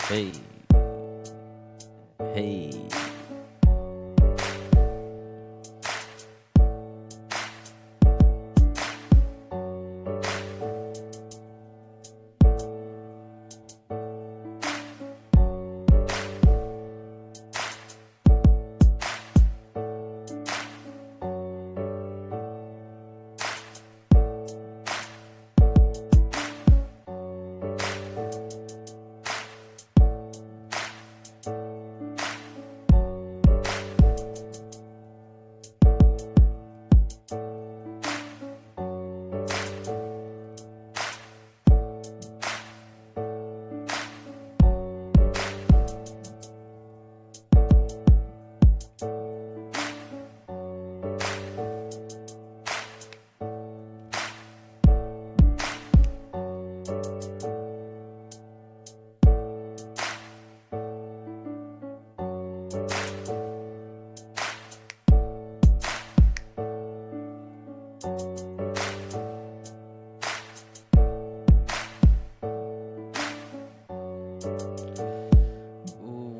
Hey, hey.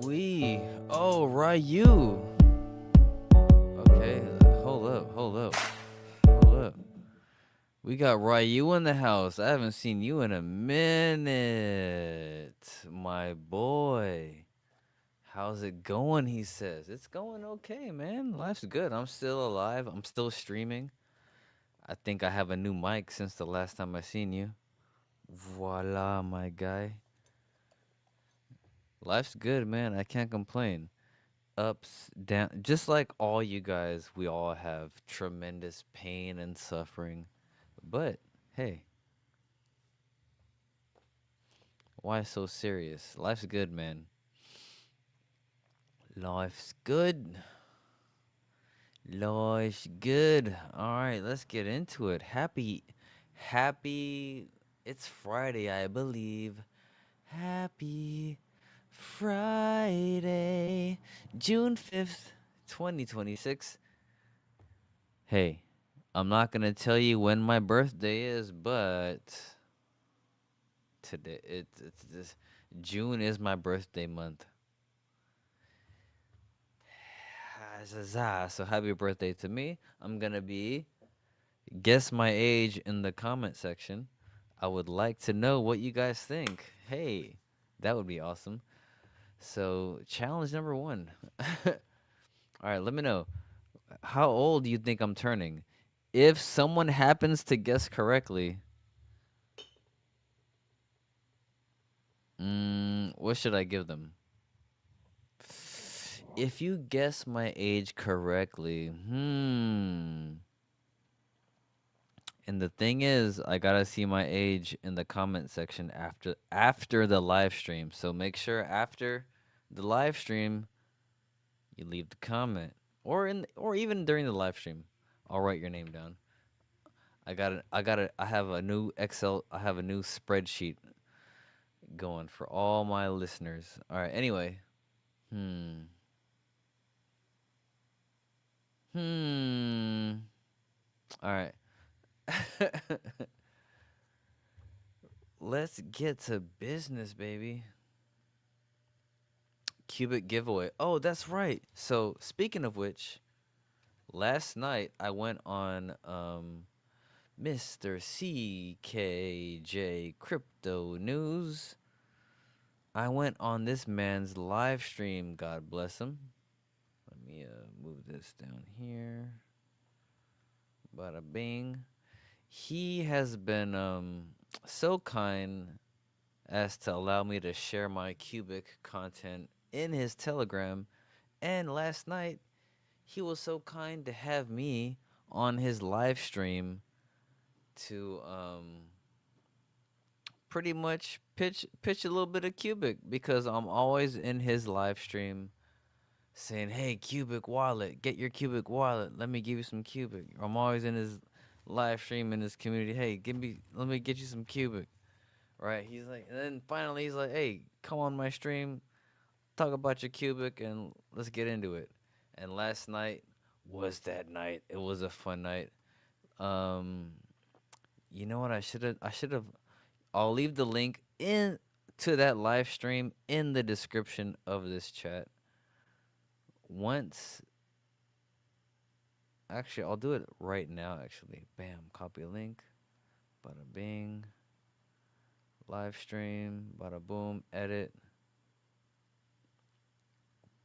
We. Oh, Ryu. Okay, hold up. We got Ryu in the house. I haven't seen you in a minute, my boy. How's it going? He says it's going okay, man. Life's good. I'm still alive. I'm still streaming. I think I have a new mic since the last time I seen you. Voila, my guy. Life's good, man. I can't complain. Ups, down, just like all you guys, we all have tremendous pain and suffering. But hey, why so serious? Life's good, man. Life's good. Life's good. All right, let's get into it. Happy. It's Friday, I believe. Happy Friday, June 5th, 2026. Hey, I'm not gonna tell you when my birthday is, but today it's this June is my birthday month. So happy birthday to me. I'm gonna be guess my age in the comment section. I would like to know what you guys think. Hey, that would be awesome. So challenge number one. All right, let me know. How old do you think I'm turning? If someone happens to guess correctly, what should I give them? If you guess my age correctly, And the thing is, I gotta see my age in the comment section after the live stream. So make sure after the live stream you leave the comment, or even during the live stream, I'll write your name down. I have a new Excel. I have a new spreadsheet going for all my listeners. All right. Anyway, hmm, hmm. All right. Let's get to business, baby. Cubic giveaway. Oh, that's right. So speaking of which, last night I went on Mr. CKJ Crypto News. I went on this man's live stream. God bless him. Let me move this down here. Bada bing. He has been so kind as to allow me to share my cubic content in his Telegram. And last night, he was so kind to have me on his live stream to pretty much pitch a little bit of cubic because I'm always in his live stream saying, "Hey, Cubic Wallet, get your Cubic Wallet. Let me give you some Cubic." I'm always in his live stream in his community. Hey, let me get you some Cubic. Right? He's like, and then finally he's like, "Hey, come on my stream, talk about your Cubic, and let's get into it." And last night was that night. It was a fun night. Um, you know what? I should have. I'll leave the link in to that live stream in the description of this chat. Once, actually, I'll do it right now. Actually, bam, copy link, bada bing, live stream, bada boom, edit,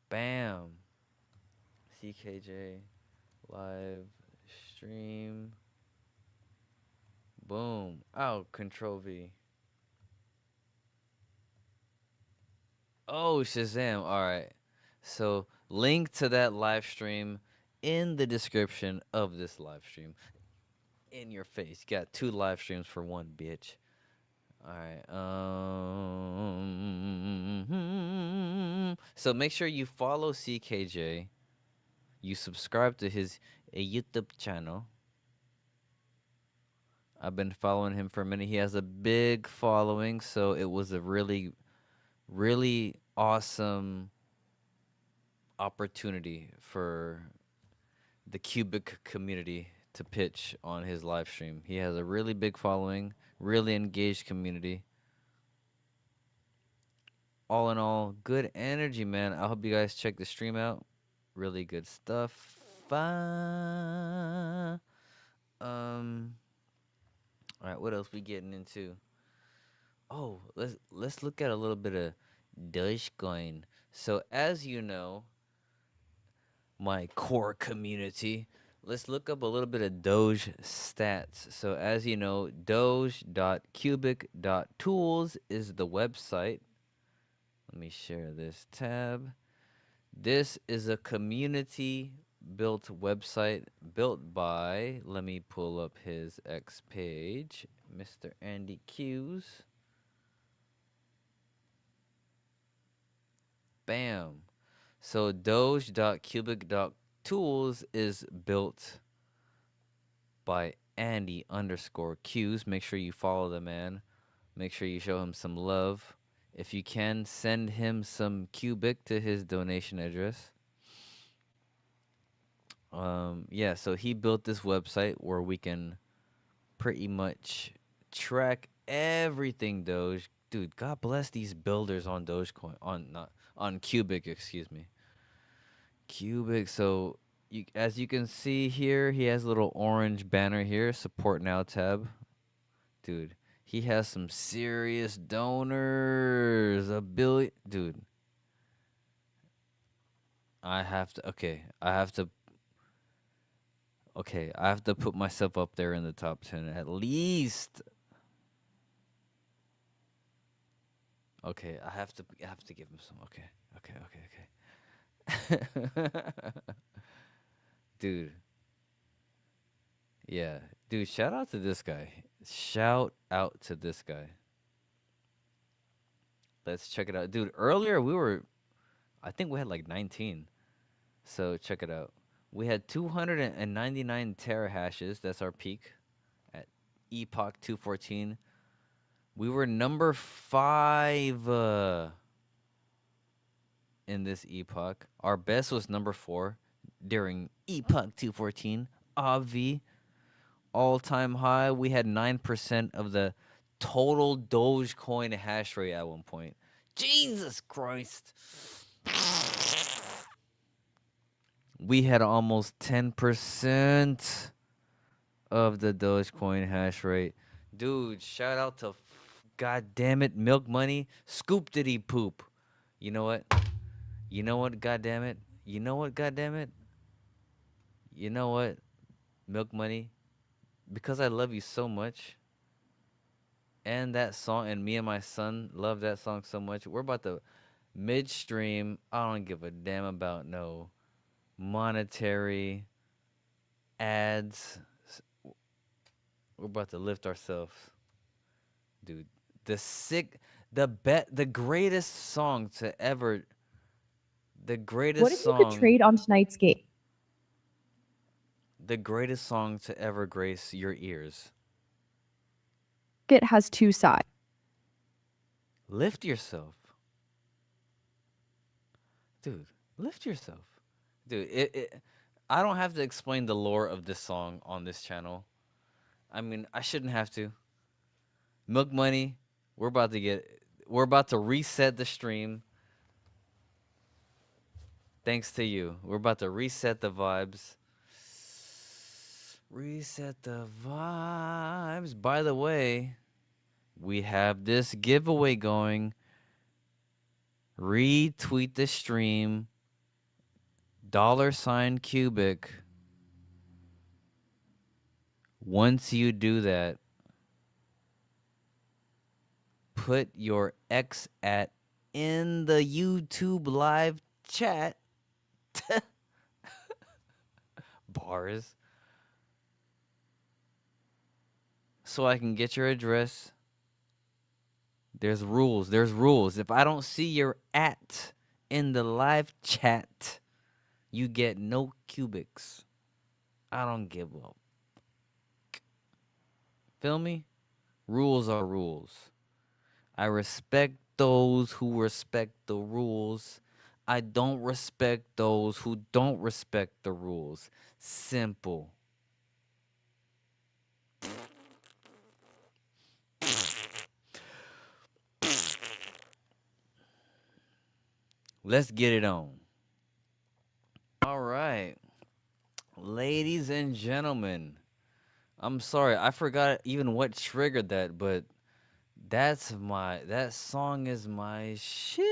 bam, CKJ live stream, boom. Oh, Control V. Oh, Shazam. All right. So, link to that live stream in the description of this live stream. In your face. Got 2 live streams for 1, bitch. All right. So make sure you follow CKJ. You subscribe to his YouTube channel. I've been following him for a minute. He has a big following, so it was a really, really awesome opportunity for the Qubic community to pitch on his live stream. He has a really big following, really engaged community. All in all, good energy, man. I hope you guys check the stream out. Really good stuff. All right, what else we getting into? Oh, let's look at a little bit of Dogecoin. So as you know, my core community, let's look up a little bit of Doge stats. So as you know, doge.qubic.tools is the website. Let me share this tab. This is a community built website built by, let me pull up his X page, Mr. Andy Q's. Bam. So doge.qubic.tools is built by Andy underscore Q's. Make sure you follow the man. Make sure you show him some love. If you can, send him some Qubic to his donation address. Yeah, so he built this website where we can pretty much track everything Doge. Dude, God bless these builders on Dogecoin, on not on Qubic, excuse me. Qubic. So you, as you can see here, he has a little orange banner here, support now tab. Dude, he has some serious donors. A billion, dude. I have to put myself up there in the top 10 at least. Okay, I have to give him some. Okay. Dude. Yeah. Dude, shout out to this guy. Shout out to this guy. Let's check it out. Dude, earlier I think we had like 19. So check it out. We had 299 terahashes. That's our peak at Epoch 214. We were number 5 in this epoch. Our best was number 4 during Epoch 214. Avi, all-time high. We had 9% of the total Dogecoin hash rate at one point. Jesus Christ. We had almost 10% of the Dogecoin hash rate. Dude, shout out to God damn it, Milk Money. Scoop diddy poop. You know what? You know what, God damn it? You know what, God damn it? You know what, Milk Money? Because I love you so much. And that song, and me and my son love that song so much. We're about to midstream. I don't give a damn about no monetary ads. We're about to lift ourselves, dude. The sick, the greatest song to ever, the What greatest if you could song, trade on tonight's game? the greatest song to ever grace your ears. It has 2 sides. Lift yourself, dude. Lift yourself, dude. I don't have to explain the lore of this song on this channel. I mean, I shouldn't have to. Milk Money, we're about to get we're about to reset the stream. Thanks to you. We're about to reset the vibes. Reset the vibes. By the way, we have this giveaway going. Retweet the stream. $Qubic. Once you do that, put your X at in the YouTube live chat. Bars. So I can get your address. There's rules. There's rules. If I don't see your at in the live chat, you get no cubics. I don't give up. Feel me? Rules are rules. I respect those who respect the rules. I don't respect those who don't respect the rules. Simple. Let's get it on. All right. Ladies and gentlemen, I'm sorry. I forgot even what triggered that, but that song is my shit.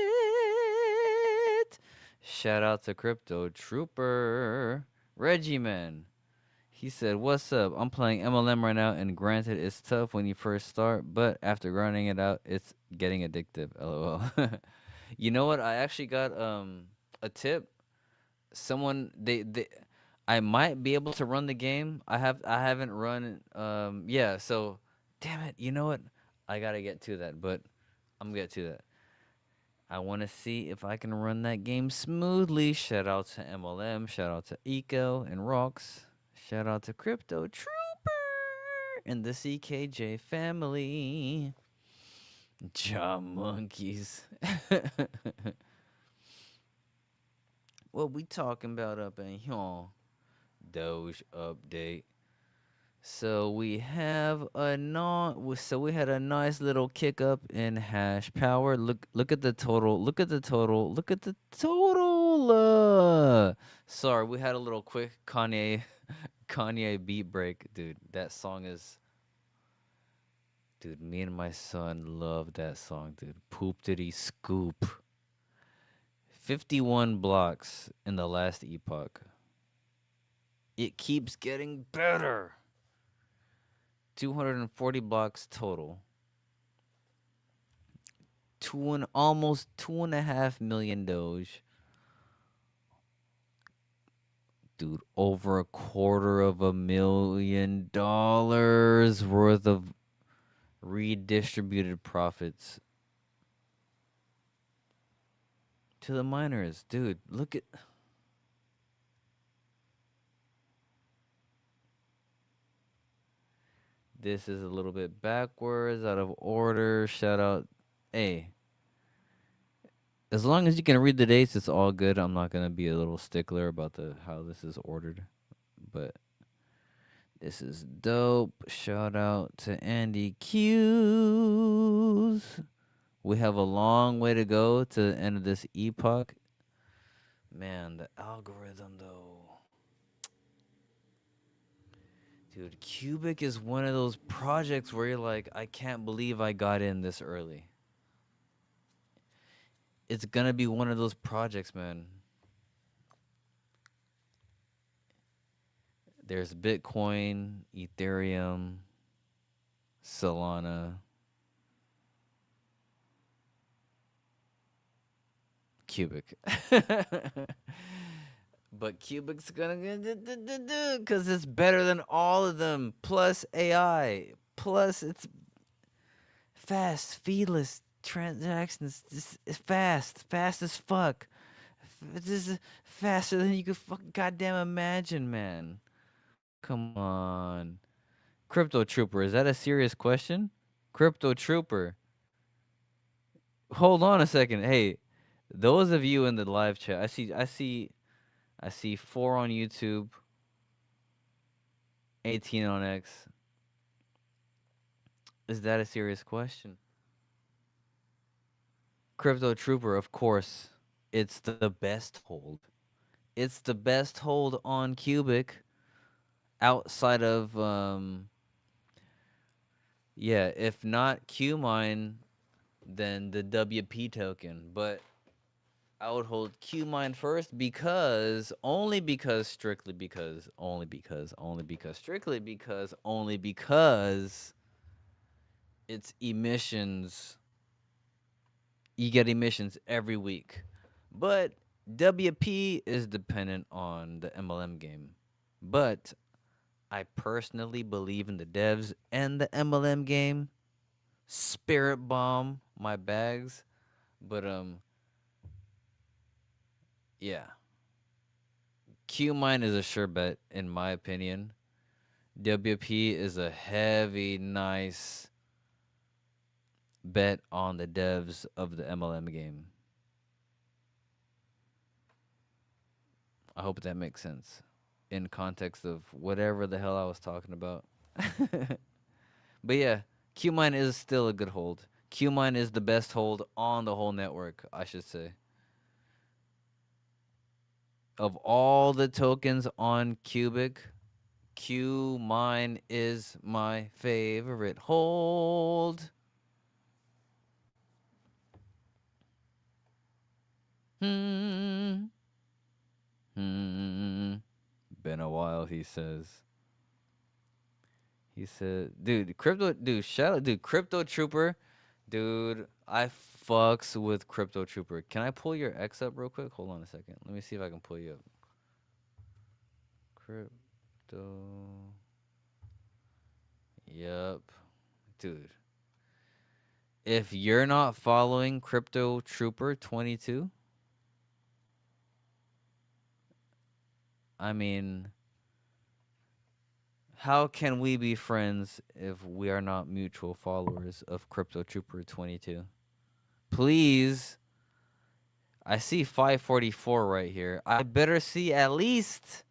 Shout out to Crypto Trooper. Reggie Man. He said, "What's up? I'm playing MLM right now, and granted, it's tough when you first start, but after grinding it out, it's getting addictive." LOL. You know what? I actually got a tip. Someone they I might be able to run the game. I haven't run yeah, so damn it. You know what? I got to get to that, but I'm gonna get to that. I want to see if I can run that game smoothly. Shout out to MLM, shout out to Eco and Rocks. Shout out to Crypto Trooper and the CKJ family. Jaw monkeys. What we talking about up in here? Doge update. So we have a so we had a nice little kick up in hash power. Look at the total. Look at the total. Look at the total. Sorry, we had a little quick Kanye beat break, dude. That song is dude, me and my son love that song, dude. Poop diddy scoop. 51 blocks in the last epoch. It keeps getting better. 240 blocks total. Almost 2.5 million Doge. Dude, over $250,000 worth of redistributed profits to the miners. Dude, look at this is a little bit backwards, out of order. Shout out. Hey, as long as you can read the dates, it's all good. I'm not gonna be a little stickler about the how this is ordered, but this is dope. Shout out to Andy Q's. We have a long way to go to the end of this epoch. Man, the algorithm though. Dude, Qubic is one of those projects where you're like, I can't believe I got in this early. It's gonna be one of those projects, man. There's Bitcoin, Ethereum, Solana, Qubic. But Qubic's gonna because it's better than all of them. Plus AI. Plus it's fast, feedless transactions. This is fast as fuck. This is faster than you could fucking goddamn imagine, man. Come on, Crypto Trooper. Is that a serious question? Crypto Trooper. Hold on a second. Hey, those of you in the live chat, I see 4 on YouTube, 18 on X. Is that a serious question? Crypto Trooper, of course, it's the best hold. It's the best hold on Qubic outside of yeah, if not Qmine, then the WP token. But I would hold Qmine first because only because strictly because only because only because strictly because only because it's emissions. You get emissions every week. But WP is dependent on the MLM game. But I personally believe in the devs and the MLM game. Spirit bomb my bags. But yeah. Q mine is a sure bet in my opinion. WP is a heavy nice bet on the devs of the MLM game. I hope that makes sense in context of whatever the hell I was talking about. But yeah, Qmine is still a good hold. Qmine is the best hold on the whole network, I should say. Of all the tokens on Qubic, Qmine is my favorite hold. Hmm. Hmm. Been a while, he says. He said, dude, crypto, dude, shout out, dude, Crypto Trooper, dude, I fucks with Crypto Trooper. Can I pull your X up real quick? Hold on a second. Let me see if I can pull you up. Crypto. Yup. Dude, if you're not following Crypto Trooper 22, I mean, how can we be friends if we are not mutual followers of Crypto Trooper 22? Please. I see 544 right here. I better see at least,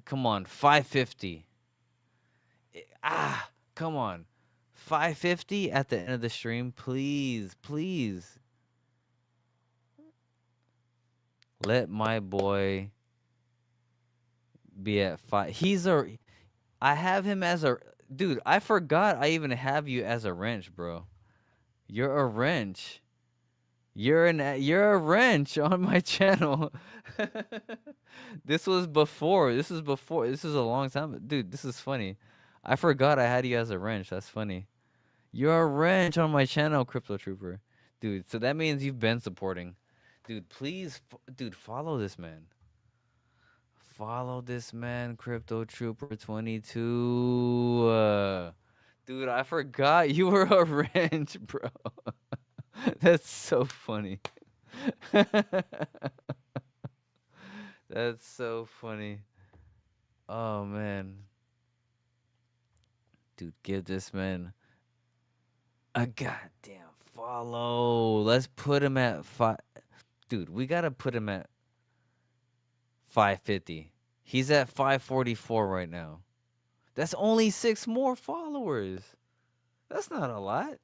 come on, 550. Come on. 550 at the end of the stream. Please, please. Let my boy be at 5. I have him as a, dude, I forgot I even have you as a wrench, bro. You're a wrench. You're a wrench on my channel. This was before. This is before. This is a long time. Dude, this is funny. I forgot I had you as a wrench. That's funny. You're a wrench on my channel, Crypto Trooper. Dude, so that means you've been supporting. Dude, please, dude, follow this man. Follow this man, Crypto Trooper 22. Dude, I forgot you were a wrench, bro. That's so funny. That's so funny. Oh man. Dude, give this man a goddamn follow. Let's put him at 5. Dude, we got to put him at 550. He's at 544 right now. That's only 6 more followers. That's not a lot.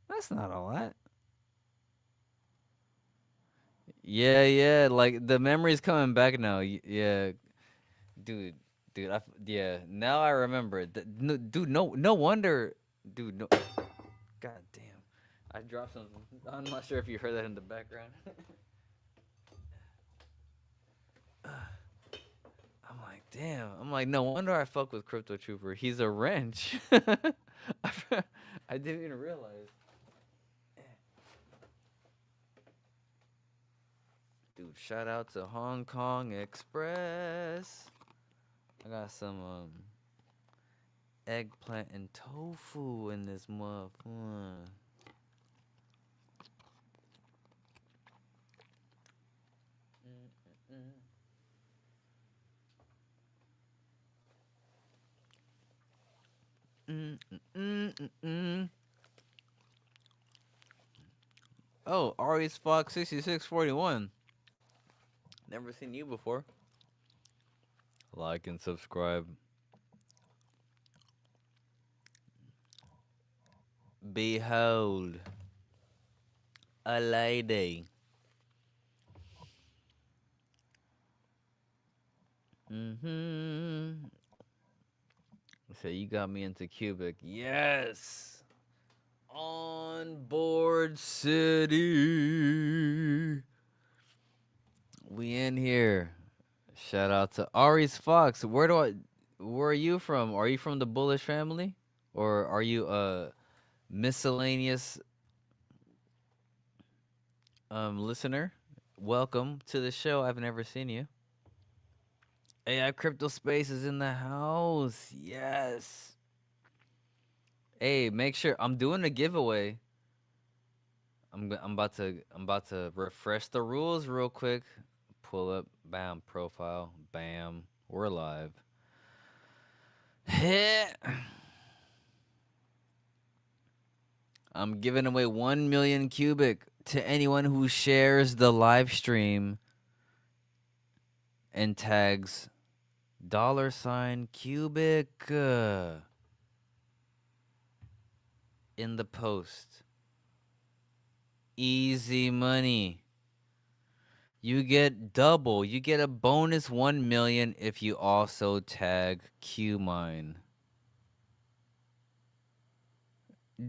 That's not a lot. Yeah, yeah, like the memory's coming back now. Yeah, dude, dude, yeah, now I remember. No, dude, no wonder, dude, no. God damn. I dropped something. I'm not sure if you heard that in the background. I'm like, damn. I'm like, no wonder I fuck with Crypto Trooper. He's a wrench. I didn't even realize. Dude, shout out to Hong Kong Express. I got some eggplant and tofu in this motherfucker. Mm, mm, mm, mm, mm. Oh, Ari's Fox 6641. Never seen you before. Like and subscribe. Behold. A lady. Mm-hmm. So you got me into Qubic. Yes. On board city. We in here. Shout out to Ari's Fox. Where are you from? Are you from the Bullish family? Or are you a miscellaneous listener? Welcome to the show. I've never seen you. AI Crypto Space is in the house. Yes. Hey, make sure I'm doing a giveaway. I'm about to refresh the rules real quick. Pull up, bam, profile, bam. We're live. I'm giving away 1 million cubic to anyone who shares the live stream and tags $cubic in the post. Easy money. You get double. You get a bonus 1 million if you also tag QMine.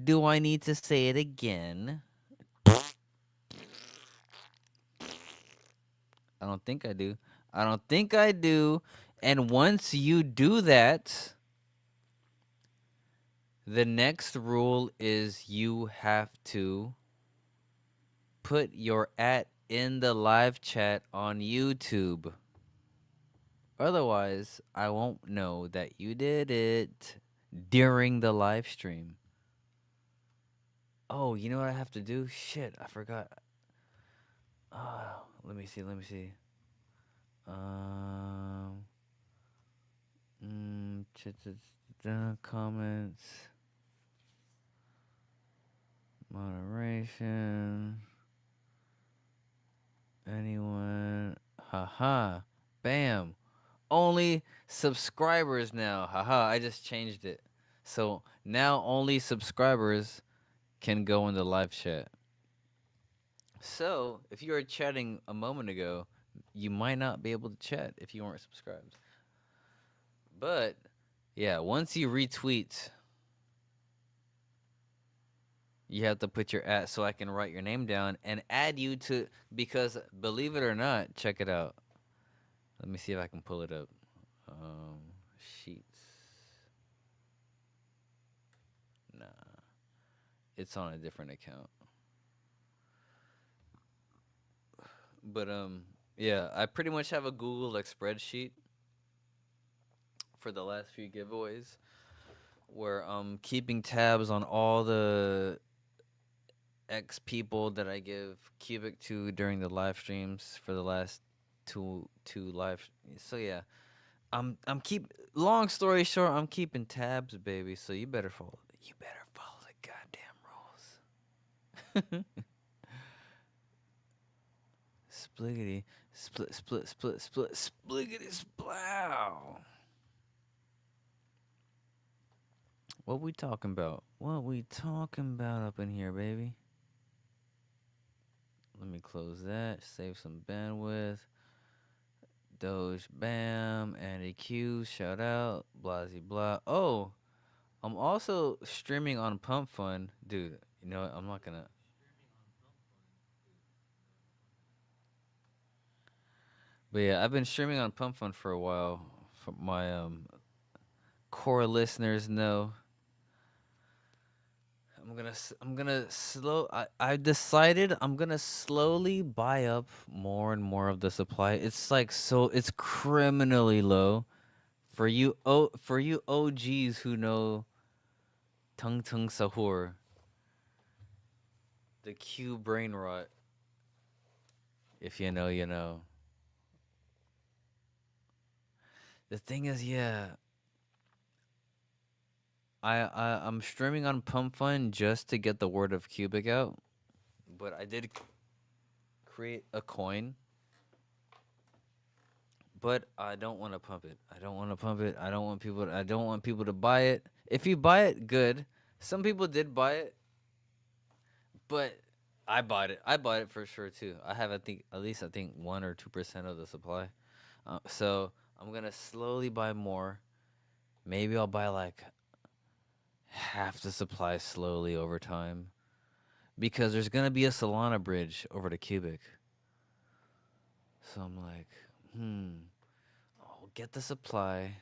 Do I need to say it again? I don't think I do. I don't think I do. And once you do that, the next rule is you have to put your in the live chat on YouTube. Otherwise, I won't know that you did it during the live stream. Oh, you know what I have to do? Shit, I forgot. Let me see. Let me see. Um, comments, moderation, anyone. Haha. Bam. Only subscribers now. Haha. I just changed it. So now only subscribers can go in the live chat. So if you were chatting a moment ago, you might not be able to chat if you weren't subscribed. But yeah, once you retweet, you have to put your so I can write your name down and add you to, because believe it or not, check it out. Let me see if I can pull it up. Um, Sheets. Nah, it's on a different account. But yeah, I pretty much have a Google like spreadsheet for the last few giveaways where I'm keeping tabs on all the X people that I give cubic to during the live streams for the last two live. So yeah, I'm keep. Long story short, I'm keeping tabs, baby. So you better follow. You better follow the goddamn rules. Spliggity, split, spliggity, splow. What we talking about? What we talking about up in here, baby? Let me close that. Save some bandwidth. Doge, bam. Andy Q, shout out. Blasey, blah. Oh, I'm also streaming on Pump Fun, dude. You know what? I'm not gonna. But yeah, I've been streaming on Pump Fun for a while. For my core listeners know. I'm gonna slow. I decided I'm gonna slowly buy up more and more of the supply. It's like it's criminally low for you OGs who know Tung Tung Sahur, the Q brain rot. If you know, you know. The thing is, yeah, I'm streaming on Pump Fun just to get the word of Cubic out, but I did create a coin, but I don't want to pump it. I don't want to pump it. I don't want people to buy it. If you buy it, good. Some people did buy it, but I bought it. I bought it for sure too. I have, I think, at least I think 1 or 2% of the supply. So I'm gonna slowly buy more. Maybe I'll buy like half the supply slowly over time because there's gonna be a Solana bridge over to Cubic. So I'm like, I'll get the supply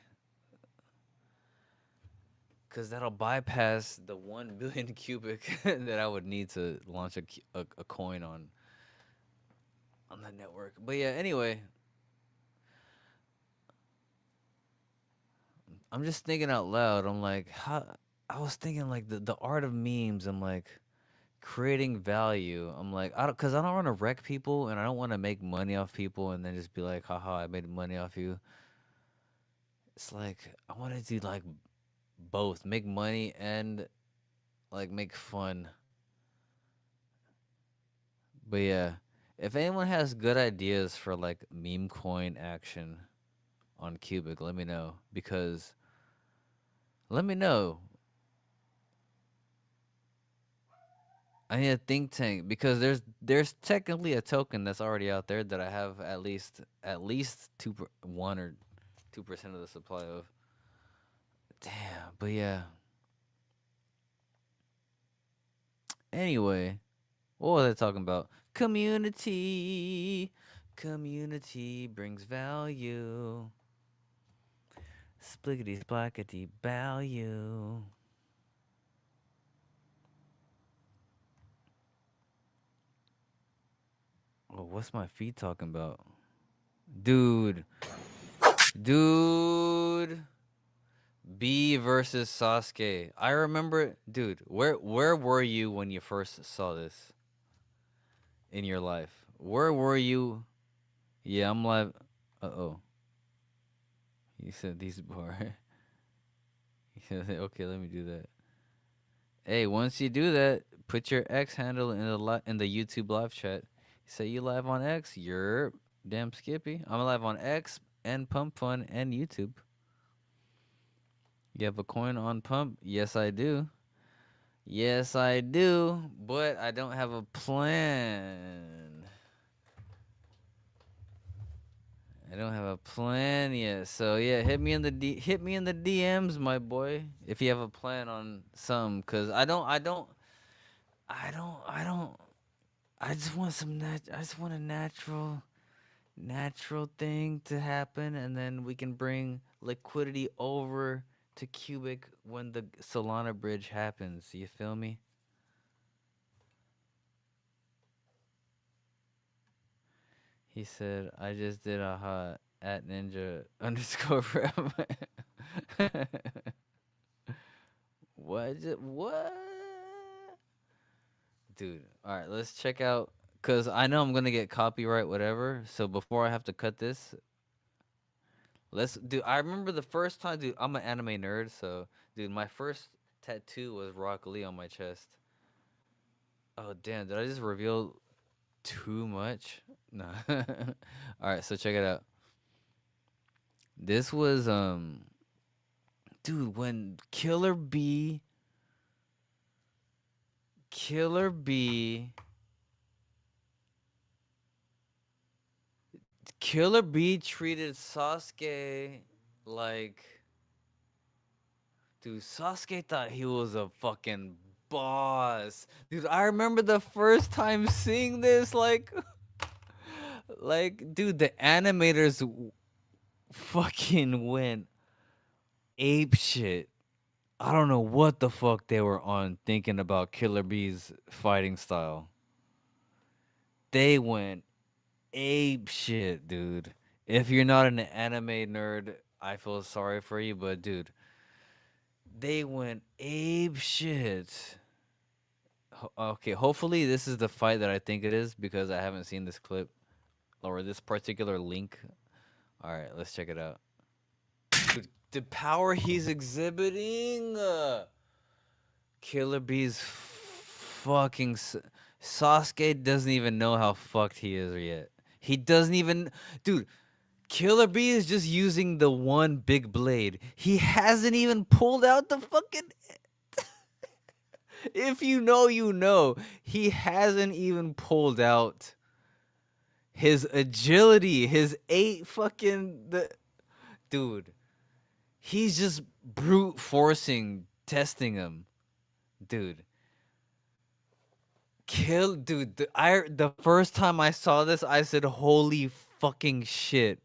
because that'll bypass the 1 billion cubic that I would need to launch a coin on the network. But yeah, anyway, I'm just thinking out loud. I'm like, how? I was thinking like the art of memes. I'm like creating value. I'm like, cause I don't want to wreck people and I don't want to make money off people and then just be like, haha, I made money off you. It's like I want to do like both, make money and like make fun. But yeah, if anyone has good ideas for like meme coin action on Cubic, let me know because let me know. I need a think tank because there's technically a token that's already out there that I have at least 1 or 2% of the supply of. Damn, but yeah. Anyway, what was I talking about? Community. Community brings value. Spliggity splackety value. Oh, what's my feet talking about? Dude. Dude. B versus Sasuke. I remember, dude. Where were you when you first saw this in your life? Where were you? Yeah, I'm live. Uh-oh. He said these bar. He said, okay, let me do that. Hey, once you do that, put your X handle in the YouTube live chat. Say you live on X. You're damn Skippy. I'm live on X and Pump Fun and YouTube. You have a coin on Pump? Yes, I do. Yes, I do, but I don't have a plan. I don't have a plan yet. So yeah, hit me in the DMs, my boy, if you have a plan on some cuz I don't I just want I just want a natural thing to happen and then we can bring liquidity over to Cubic when the Solana bridge happens. You feel me? He said, I just did a hot at ninja underscore forever. What? Dude, all right, let's check out. Because I know I'm going to get copyright, whatever. So before I have to cut this, let's do. I remember the first time, dude, I'm an anime nerd. So, dude, my first tattoo was Rock Lee on my chest. Oh, damn. Did I just reveal too much? No. All right, so check it out. This was dude, when Killer B Killer B treated Sasuke like, dude, Sasuke thought he was a fucking boss. Dude, I remember the first time seeing this like dude, the animators fucking went ape shit. I don't know what the fuck they were on thinking about Killer B's fighting style. They went ape shit, dude. If you're not an anime nerd, I feel sorry for you, but dude, they went ape shit. Okay, hopefully this is the fight that I think it is because I haven't seen this clip or this particular link. All right, let's check it out. Dude, the power he's exhibiting. Killer Bee's fucking Sasuke doesn't even know how fucked he is yet. He doesn't even, dude. Killer Bee is just using the one big blade. He hasn't even pulled out the fucking. If you know, you know. He hasn't even pulled out his agility, his 8 fucking the dude. He's just brute forcing testing him. Dude. The first time I saw this, I said, "Holy fucking shit."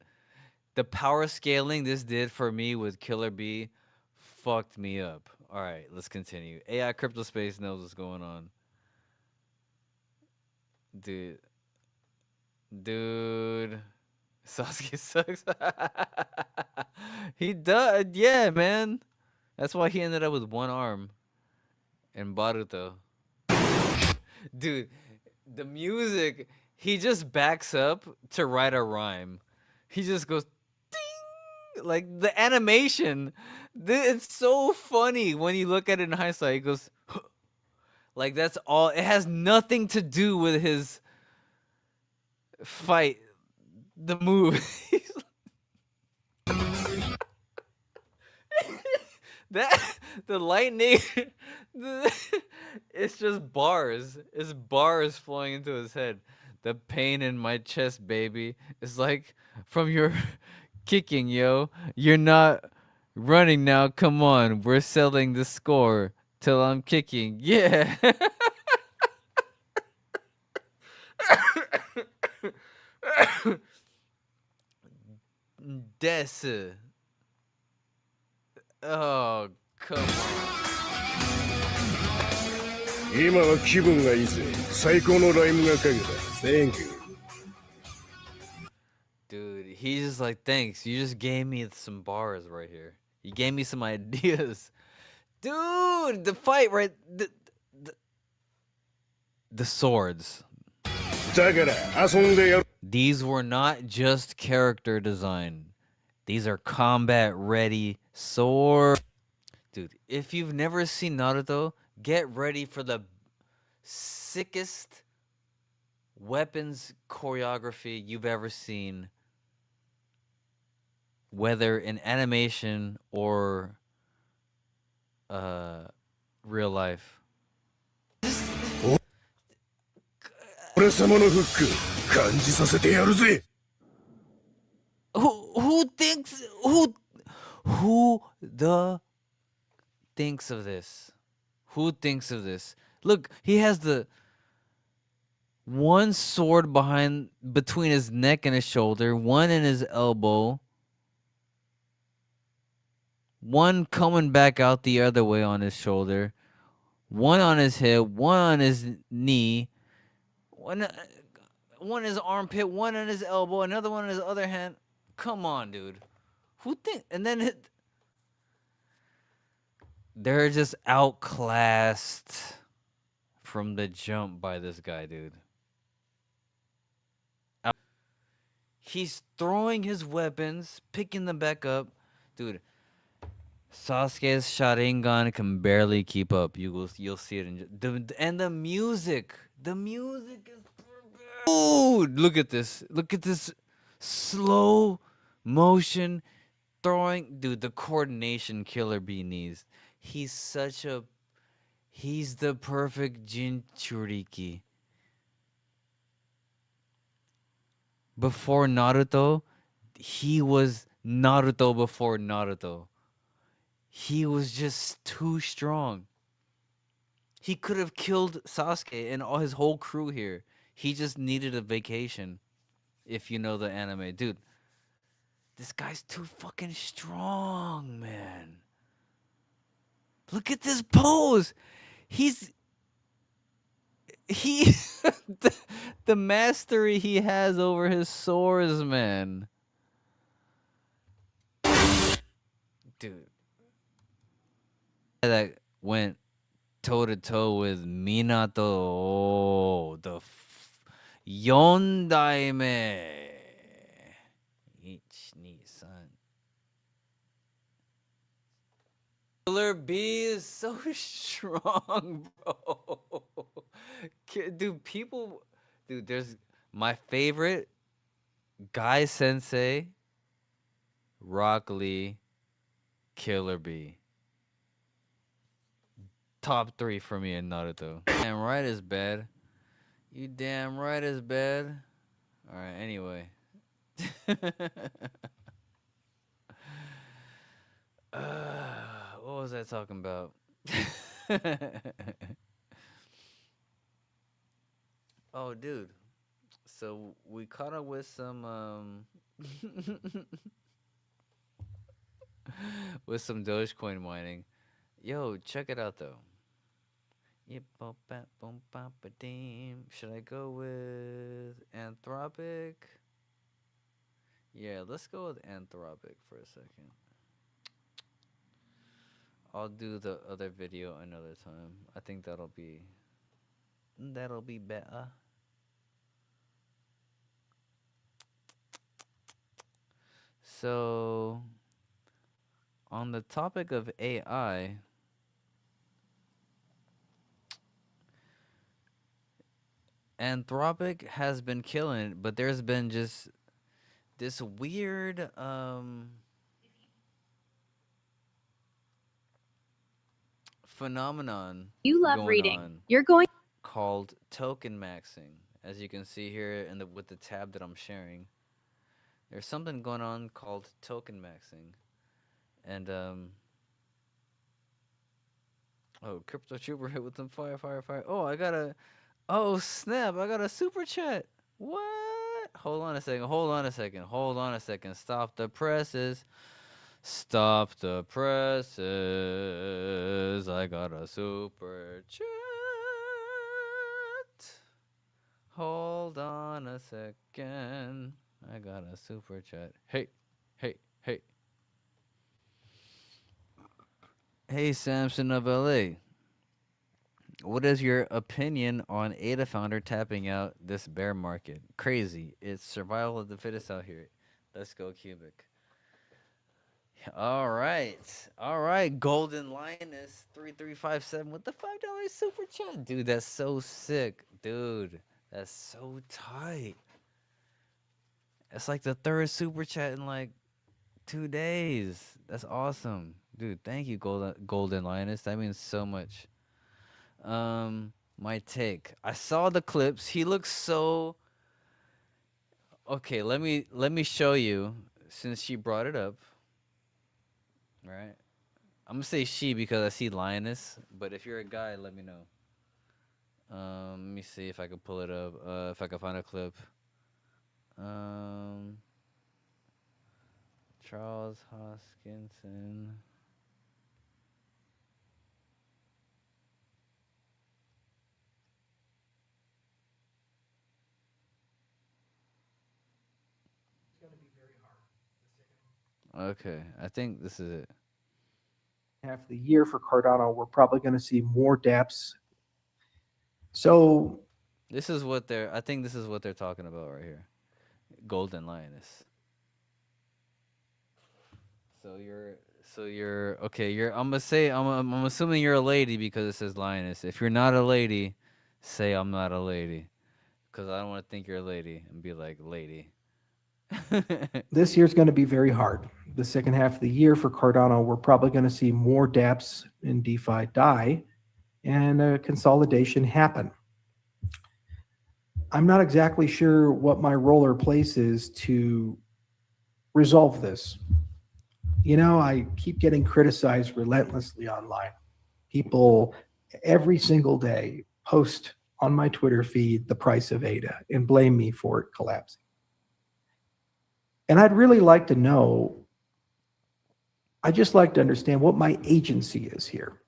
The power scaling this did for me with Killer B fucked me up. All right, let's continue. AI Crypto Space knows what's going on. Dude. Dude. Sasuke sucks. He does. Yeah, man. That's why he ended up with one arm in Baruto. Dude, the music, he just backs up to write a rhyme. He just goes ding, like the animation. It's so funny when you look at it in hindsight. He goes like that's all. It has nothing to do with his fight. The move. That the lightning, the, it's just bars. It's bars flowing into his head. The pain in my chest, baby. It's like from your kicking, yo. You're not running now. Come on, we're selling the score till I'm kicking. Yeah. Des. Oh, come on. 今は気分がいいぜ。最高のライムがかけた。Thank you. Dude, he's just like, thanks. You just gave me some bars right here. You gave me some ideas. Dude, the fight right the swords. だから遊んでやる。These were not just character design. These are combat ready sword. Dude, if you've never seen Naruto, get ready for the sickest weapons choreography you've ever seen, whether in animation or real life. 俺様のフック感じさせてやるぜ。Who the thinks of this? Who thinks of this? Look, he has the one sword between his neck and his shoulder, one in his elbow, one coming back out the other way on his shoulder, one on his hip, one on his knee, one in his armpit, one on his elbow, another one in his other hand. Come on, dude. Who think? And then they're just outclassed from the jump by this guy, dude. He's throwing his weapons, picking them back up. Dude, Sasuke's Sharingan can barely keep up. You'll see it and the music. The music is perfect. Dude, look at this. Look at this slow motion throwing. Dude, the coordination Killer Bee needs. He's the perfect Jinchuriki. Before Naruto, he was Naruto before Naruto. He was just too strong. He could have killed Sasuke and all his whole crew here. He just needed a vacation. If you know the anime, dude, this guy's too fucking strong, man. Look at this pose. He the, the mastery he has over his swords, man. Dude, that went toe to toe with Minato. Oh, the Yondaime. Ich, ni, san. Killer B is so strong, bro. Dude, there's my favorite Guy Sensei, Rock Lee, Killer B. Top 3 for me in Naruto. Damn right is bad. You damn right is bad. All right. Anyway. What was I talking about? Oh, dude. So we caught up with some with some Dogecoin mining. Yo, check it out though. Should I go with Anthropic? Yeah, let's go with Anthropic for a second. I'll do the other video another time. I think that'll be better. So, on the topic of AI, Anthropic has been killing it, but there's been just this weird phenomenon You love going reading. on You're going. called token maxing. As you can see here in the with the tab that I'm sharing, there's something going on called token maxing, and oh, Crypto Trooper hit with some fire, fire, fire. Oh, oh snap! I got a super chat. What? Hold on a second. Hold on a second. Hold on a second. Stop the presses. Stop the presses. I got a super chat. Hold on a second. I got a super chat. Hey, hey, hey. Hey, Samson of LA. What is your opinion on Ada Founder tapping out this bear market? Crazy. It's survival of the fittest out here. Let's go, Cubic. All right. All right. Golden Lioness 3357 with the $5 super chat. Dude, that's so sick. Dude, that's so tight. It's like the third super chat in like 2 days. That's awesome. Dude, thank you, Golden Lioness. That means so much. My take. I saw the clips. He looks so okay. Let me show you since she brought it up. Right. I'm gonna say she because I see lioness. But if you're a guy, let me know. Let me see if I can pull it up. If I can find a clip. Um, Charles Hoskinson. Okay, I think this is it. Half of the year for Cardano, we're probably going to see more dApps. So This is what they're. I think this is what they're talking about right here. Golden lioness. So you're okay. I'm gonna say I'm assuming you're a lady because it says lioness. If you're not a lady, say I'm not a lady, because I don't want to think you're a lady and be like lady. this year's going to be very hard. The second half of the year for Cardano, we're probably going to see more dApps in DeFi die and a consolidation happen. I'm not exactly sure what my role or place is to resolve this. You know, I keep getting criticized relentlessly online. People every single day post on my Twitter feed the price of ADA and blame me for it collapsing. And I'd really like to know, I'd just like to understand what my agency is here.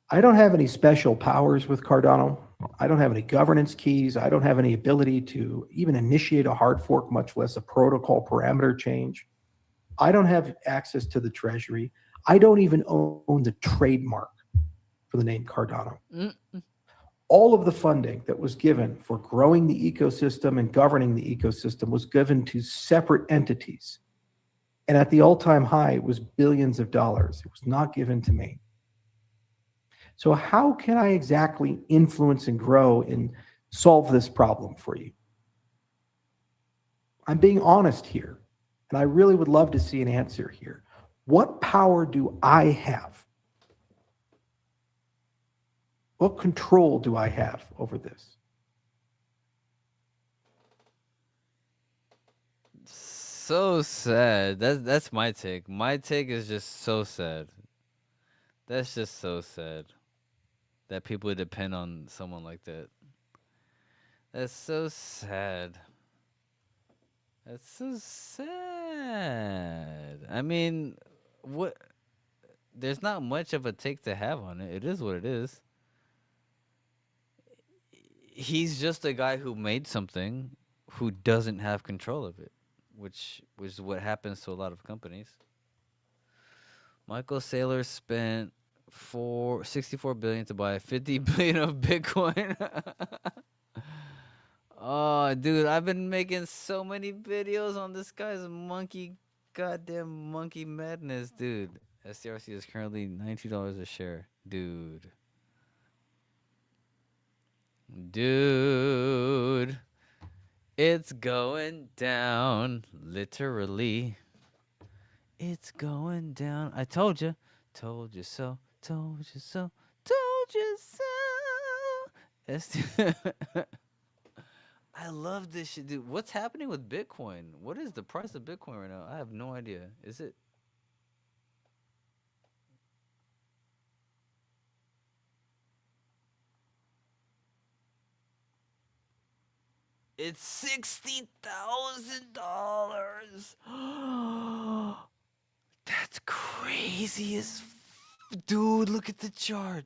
I don't have any special powers with Cardano. I don't have any governance keys. I don't have any ability to even initiate a hard fork, much less a protocol parameter change. I don't have access to the treasury. I don't even own the trademark for the name Cardano. All of the funding that was given for growing the ecosystem and governing the ecosystem was given to separate entities. And at the all-time high, it was billions of dollars. It was not given to me. So how can I exactly influence and grow and solve this problem for you? I'm being honest here, and I really would love to see an answer here. What power do I have What control do I have over this? So sad. That's my take. My take is just so sad. That's just so sad that people depend on someone like that. That's so sad. That's so sad. I mean, what? There's not much of a take to have on it. It is what it is. He's just a guy who made something who doesn't have control of it, which is what happens to a lot of companies. Michael Saylor spent 64 billion to buy 50 billion of Bitcoin. Oh, dude, I've been making so many videos on this guy's goddamn monkey madness, dude. STRC is currently $90 a share, dude. Dude, it's going down, literally. It's going down. I told you so, told you so, told you so. I love this shit, dude. What's happening with Bitcoin? What is the price of Bitcoin right now? I have no idea. Is it? It's $60,000. That's crazy as dude. Look at the chart.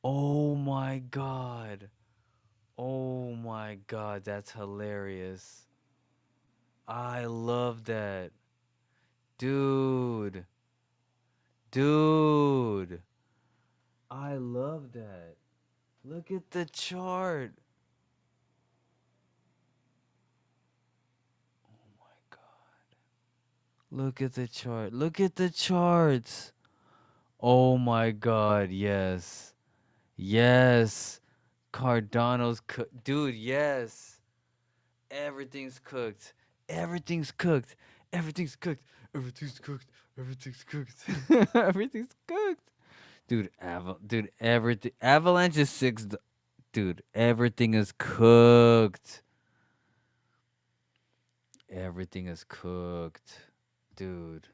Oh my god. Oh my god, that's hilarious. I love that. Dude. Dude. I love that. Look at the chart. Oh my god. Look at the chart. Look at the charts. Oh my god, yes. Yes. Cardano's dude, yes. Everything's cooked. Everything's cooked. Everything's cooked. Everything's cooked. Everything's cooked. Everything's cooked. Dude, everything Avalanche is dude, everything is cooked. Everything is cooked. Dude.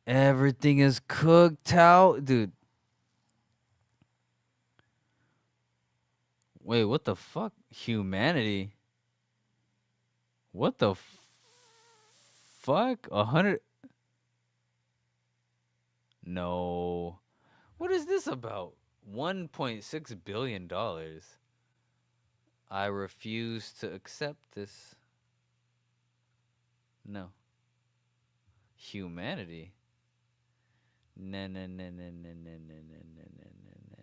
Everything is cooked out. Dude. Wait, what the fuck? Humanity? What the fuck? 100. No. What is this about? $1.6 billion. I refuse to accept this. No. Humanity. Nah, nah, nah, nah, nah, nah, nah, nah, nah, nah, nah.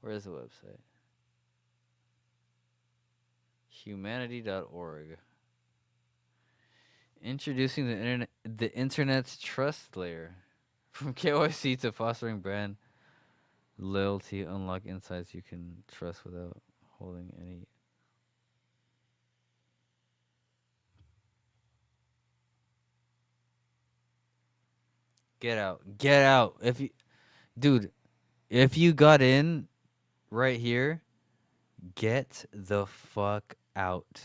Where's the website? Humanity.org. Introducing the internet's trust layer. From KYC to fostering brand loyalty, unlock insights you can trust without holding any. Get out. Get out. Dude, if you got in right here, get the fuck out.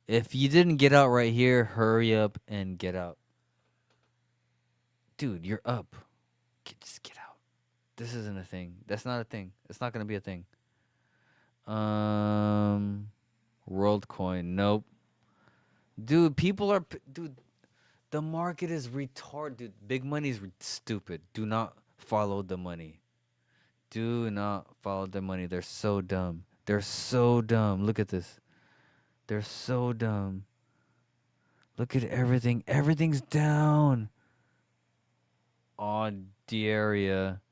If you didn't get out right here, hurry up and get out. Dude, you're up. Just get out. This isn't a thing. That's not a thing. It's not gonna be a thing. Um, WorldCoin. Nope. Dude, dude. The market is retarded. Dude, big money is stupid. Do not follow the money. Do not follow the money. They're so dumb. They're so dumb. Look at this. They're so dumb. Look at everything. Everything's down. On the area.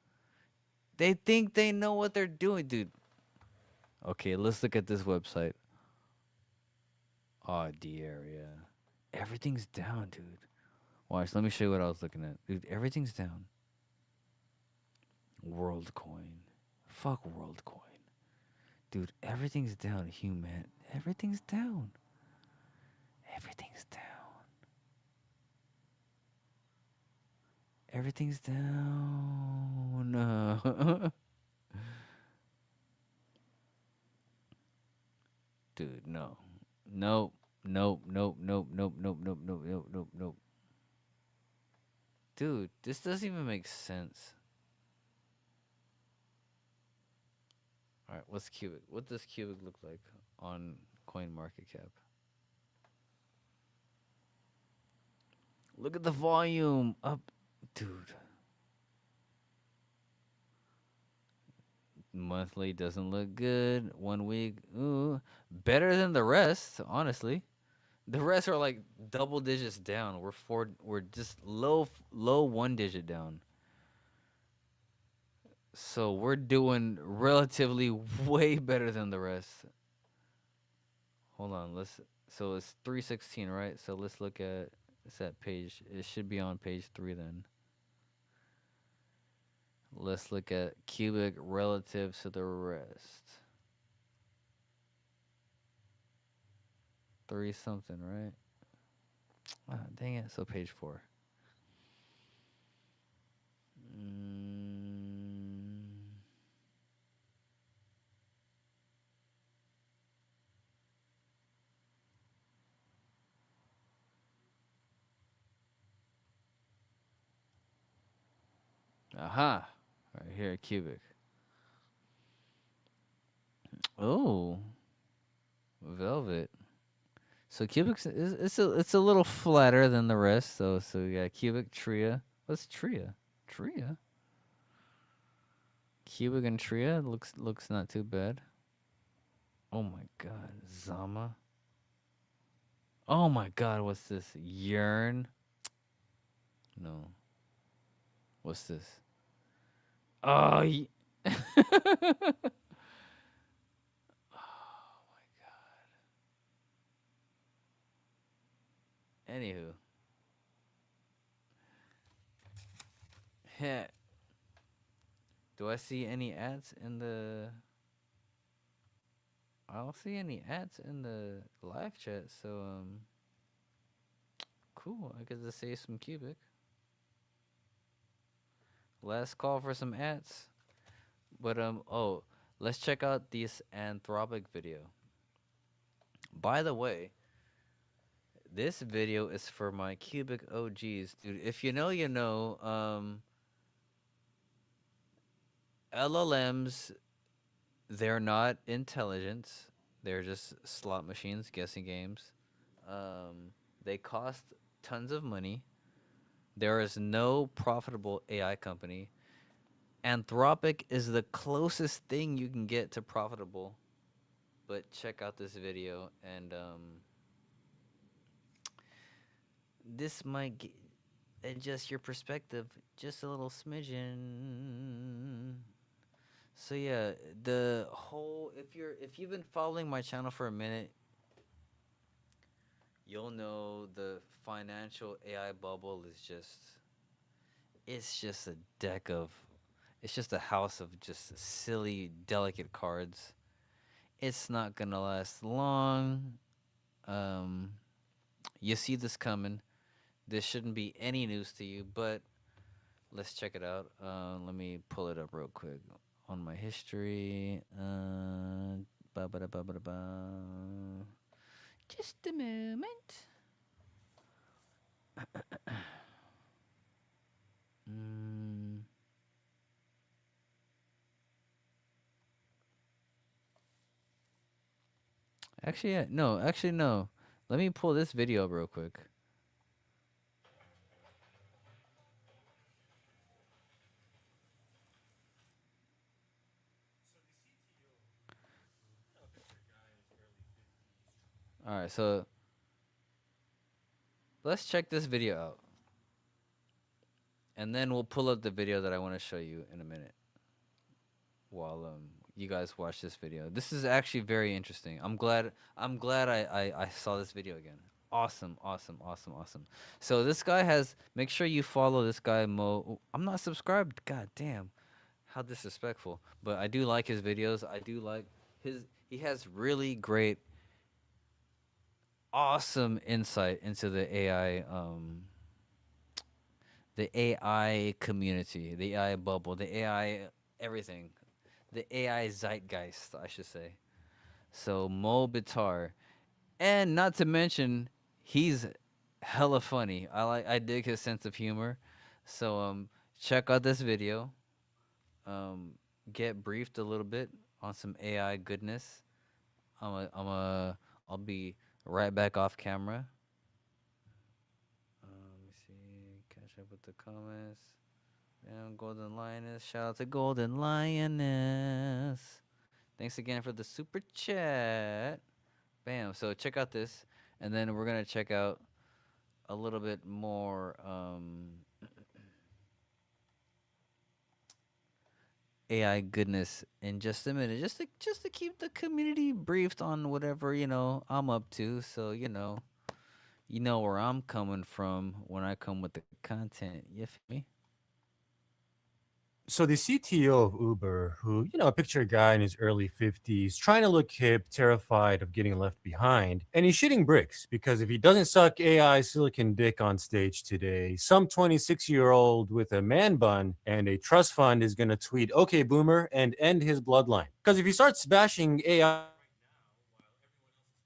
They think they know what they're doing, dude. Okay, let's look at this website. Oh, the area. Everything's down, dude. Watch, let me show you what I was looking at. Dude, everything's down. WorldCoin. Fuck WorldCoin. Dude, everything's down, human. Everything's down. Everything's down. Everything's down. No. Dude, no. Nope. Nope. Nope. Nope. Nope. Nope. Nope. Nope. Nope. Nope. Nope. Dude, this doesn't even make sense. All right, what's Cubic? What does Cubic look like on Coin Market Cap? Look at the volume up, dude. Monthly doesn't look good. 1 week, ooh, better than the rest. Honestly, the rest are like double digits down. We're four. We're just low one digit down. So we're doing relatively way better than the rest. Hold on, let's. So it's 316, right? So let's look at. It's that page. It should be on page 3 then. Let's look at cubic relative to the rest. 3 something, right? Ah, dang it. So page 4. Mm, aha. Right here, cubic. Oh, velvet. So cubic is it's a little flatter than the rest. So we got cubic tria. What's tria? Tria. Cubic and tria looks not too bad. Oh my god, Zama. Oh my god, what's this? Yearn? No. What's this? Oh, oh my god. Anywho, heh. Do I see any ads in the? I don't see any ads in the live chat. So cool. I get to say some cubic. Last call for some ads. But oh, let's check out this Anthropic video. By the way, this video is for my cubic OGs, dude. If you know, you know. LLMs, they're not intelligent. They're just slot machines, guessing games. They cost tons of money. There is no profitable AI company. Anthropic is the closest thing you can get to profitable. But check out this video, and this might adjust your perspective just a little smidgen. So yeah, the whole if you've been following my channel for a minute, you'll know the financial AI bubble is just a deck of it's just a house of just silly delicate cards. It's not going to last long. Um you see this coming. This shouldn't be any news to you, but let's check it out. Let me pull it up real quick on my history. Ba ba da ba ba da ba. Just a moment. Mm, actually, yeah, no. Actually, no. Let me pull this video up real quick. All right, so let's check this video out, and then we'll pull up the video that I want to show you in a minute. While you guys watch this video, this is actually very interesting. I'm glad I saw this video again. Awesome, awesome, awesome, awesome. So this guy has. Make sure you follow this guy I'm not subscribed. God damn. How disrespectful. But I do like his videos. I do like his he has really great awesome insight into the the AI community, the AI bubble, the AI everything, the AI zeitgeist, I should say. So Mo Bitar, and not to mention, he's hella funny. I dig his sense of humor. So check out this video. Um, get briefed a little bit on some AI goodness. I'll be right back off camera. Let me see. Catch up with the comments. And Golden Lioness. Shout out to Golden Lioness. Thanks again for the super chat. Bam. So check out this, and then we're gonna check out a little bit more AI goodness in just a minute, just to keep the community briefed on whatever I'm up to. So you know where I'm coming from when I come with the content. You feel me? So the CTO of Uber, who, picture a guy in his early 50s, trying to look hip, terrified of getting left behind, and he's shitting bricks because if he doesn't suck AI silicon dick on stage today, some 26-year-old with a man bun and a trust fund is going to tweet, "Okay, boomer," and end his bloodline. Because if he starts bashing AI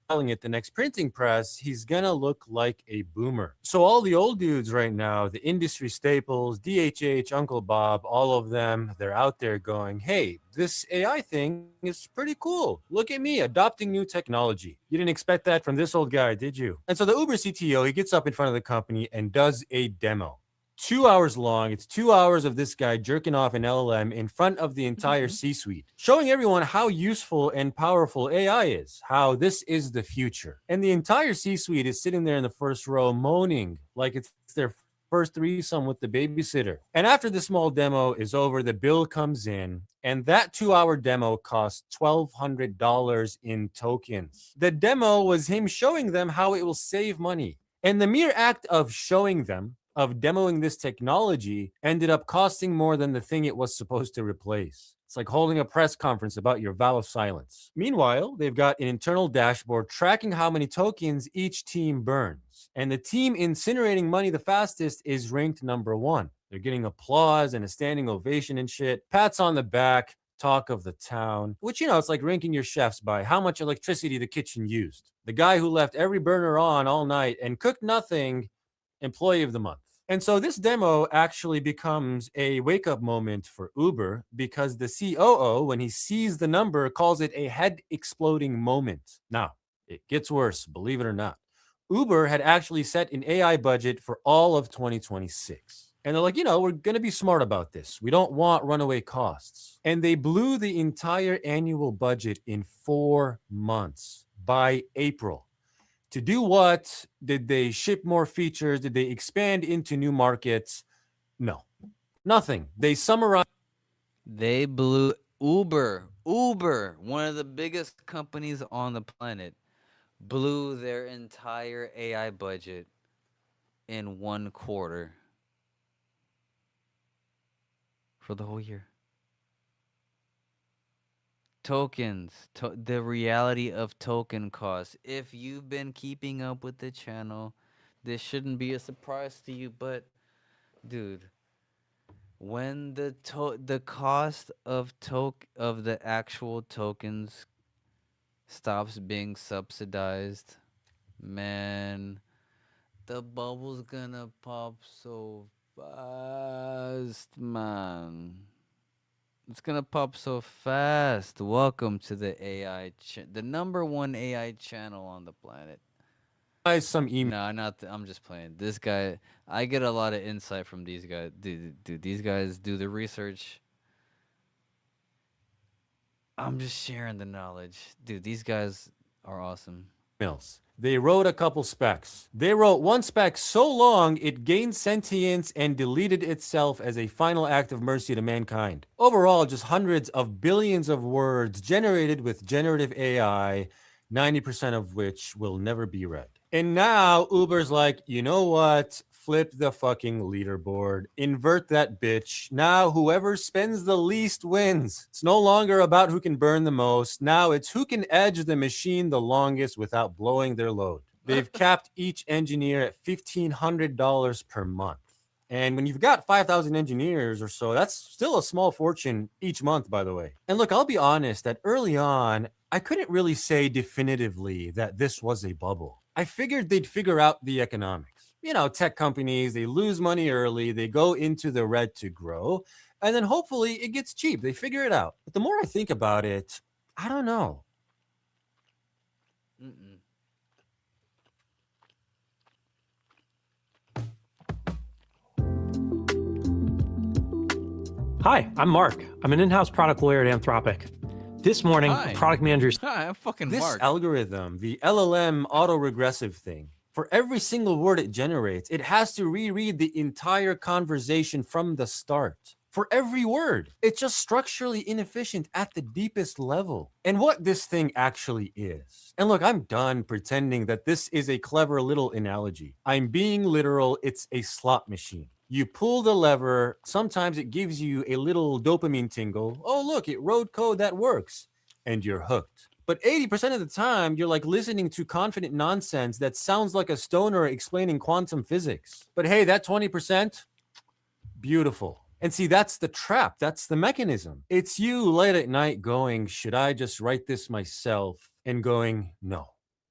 selling at the next printing press, he's gonna look like a boomer. So all the old dudes right now, the industry staples, DHH, Uncle Bob, all of them, they're out there going, "Hey, this AI thing is pretty cool. Look at me adopting new technology." You didn't expect that from this old guy, did you? And so the Uber CTO, he gets up in front of the company and does a demo. 2 hours long. It's 2 hours of this guy jerking off an LLM in front of the entire C-suite, showing everyone how useful and powerful AI is, how this is the future. And the entire C-suite is sitting there in the first row moaning like it's their first threesome with the babysitter. And after the small demo is over, the bill comes in, and that 2-hour demo cost $1,200 in tokens. The demo was him showing them how it will save money. And the mere act of showing them, of demoing this technology, ended up costing more than the thing it was supposed to replace. It's like holding a press conference about your vow of silence. Meanwhile, they've got an internal dashboard tracking how many tokens each team burns. And the team incinerating money the fastest is ranked number 1. They're getting applause and a standing ovation and shit, pats on the back, talk of the town, which, it's like ranking your chefs by how much electricity the kitchen used. The guy who left every burner on all night and cooked nothing, employee of the month. And so this demo actually becomes a wake-up moment for Uber because the COO, when he sees the number, calls it a head-exploding moment. Now, it gets worse, believe it or not. Uber had actually set an AI budget for all of 2026. And they're like, we're going to be smart about this. We don't want runaway costs. And they blew the entire annual budget in 4 months by April. To do what? Did they ship more features? Did they expand into new markets? No, nothing. They summarized. They blew Uber, one of the biggest companies on the planet, blew their entire AI budget in 1 quarter for the whole year. Tokens, the reality of token costs. If you've been keeping up with the channel, this shouldn't be a surprise to you, but dude, when the cost of the actual tokens stops being subsidized, man, the bubble's gonna pop so fast, man. It's gonna pop so fast. Welcome to the the number one AI channel on the planet. Some emails. Nah, not. I'm just playing. This guy, I get a lot of insight from these guys. Dude, these guys do the research. I'm just sharing the knowledge, dude. These guys are awesome. They wrote a couple specs. They wrote one spec so long it gained sentience and deleted itself as a final act of mercy to mankind. Overall, just hundreds of billions of words generated with generative AI, 90% of which will never be read. And now Uber's like, you know what? Flip the fucking leaderboard. Invert that bitch. Now whoever spends the least wins. It's no longer about who can burn the most. Now it's who can edge the machine the longest without blowing their load. They've capped each engineer at $1,500 per month. And when you've got 5,000 engineers or so, that's still a small fortune each month, by the way. And look, I'll be honest that early on, I couldn't really say definitively that this was a bubble. I figured they'd figure out the economics. You know, tech companies, they lose money early, they go into the red to grow, and then hopefully it gets cheap. They figure it out. But the more I think about it, I don't know. Mm-mm. Hi, I'm Mark. I'm an in-house product lawyer at Anthropic. This morning, Hi. product managers. Hi, I'm fucking This Mark. algorithm, the LLM autoregressive thing, for every single word it generates, it has to reread the entire conversation from the start. For every word. It's just structurally inefficient at the deepest level. And what this thing actually is. And look, I'm done pretending that this is a clever little analogy. I'm being literal. It's a slot machine. You pull the lever, sometimes it gives you a little dopamine tingle. Oh, look, it wrote code that works. And you're hooked. But 80% of the time, you're like listening to confident nonsense that sounds like a stoner explaining quantum physics. But hey, that 20%, beautiful. And see, that's the trap. That's the mechanism. It's you late at night going, should I just write this myself? And going, no.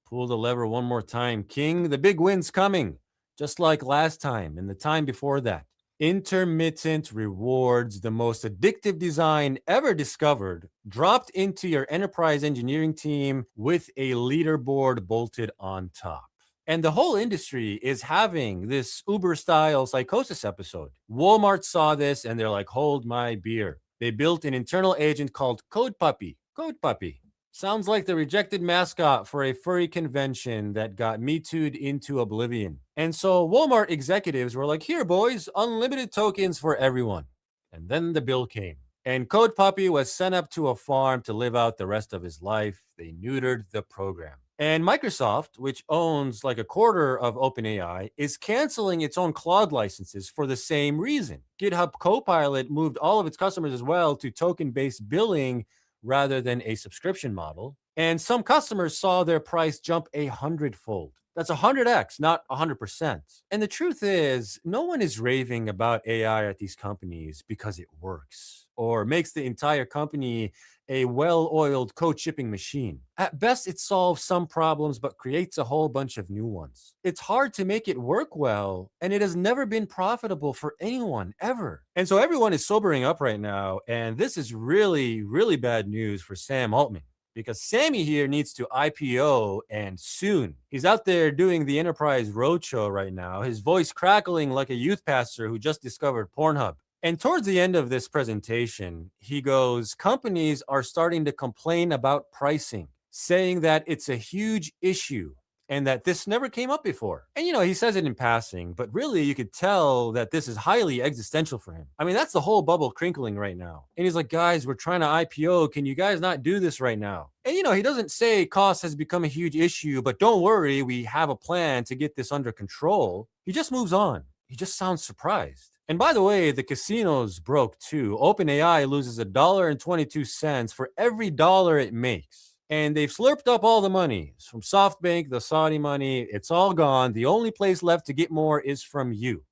Pull the lever one more time, King. The big win's coming. Just like last time and the time before that. Intermittent rewards, the most addictive design ever discovered, dropped into your enterprise engineering team with a leaderboard bolted on top. And the whole industry is having this Uber-style psychosis episode. Walmart saw this and they're like, hold my beer. They built an internal agent called Code Puppy. Code Puppy. Sounds like the rejected mascot for a furry convention that got Me Too'd into oblivion. And so Walmart executives were like, here, boys, unlimited tokens for everyone. And then the bill came. And Code Puppy was sent up to a farm to live out the rest of his life. They neutered the program. And Microsoft, which owns like a quarter of OpenAI, is canceling its own Claude licenses for the same reason. GitHub Copilot moved all of its customers as well to token-based billing rather than a subscription model. And some customers saw their price jump 100-fold. That's 100x, not 100%. And the truth is, no one is raving about AI at these companies because it works or makes the entire company a well-oiled code shipping machine. At best, it solves some problems, but creates a whole bunch of new ones. It's hard to make it work well, and it has never been profitable for anyone, ever. And so everyone is sobering up right now, and this is really, really bad news for Sam Altman. Because Sammy here needs to IPO and soon. He's out there doing the enterprise roadshow right now, his voice crackling like a youth pastor who just discovered Pornhub. And towards the end of this presentation, he goes, companies are starting to complain about pricing, saying that it's a huge issue and that this never came up before. And, you know, he says it in passing, but really you could tell that this is highly existential for him. I mean, that's the whole bubble crinkling right now. And he's like, guys, we're trying to IPO. Can you guys not do this right now? And, you know, he doesn't say cost has become a huge issue, but don't worry, we have a plan to get this under control. He just moves on. He just sounds surprised. And by the way, the casinos broke too. OpenAI loses $1.22 for every dollar it makes. And they've slurped up all the money from SoftBank, the Saudi money. It's all gone. The only place left to get more is from you.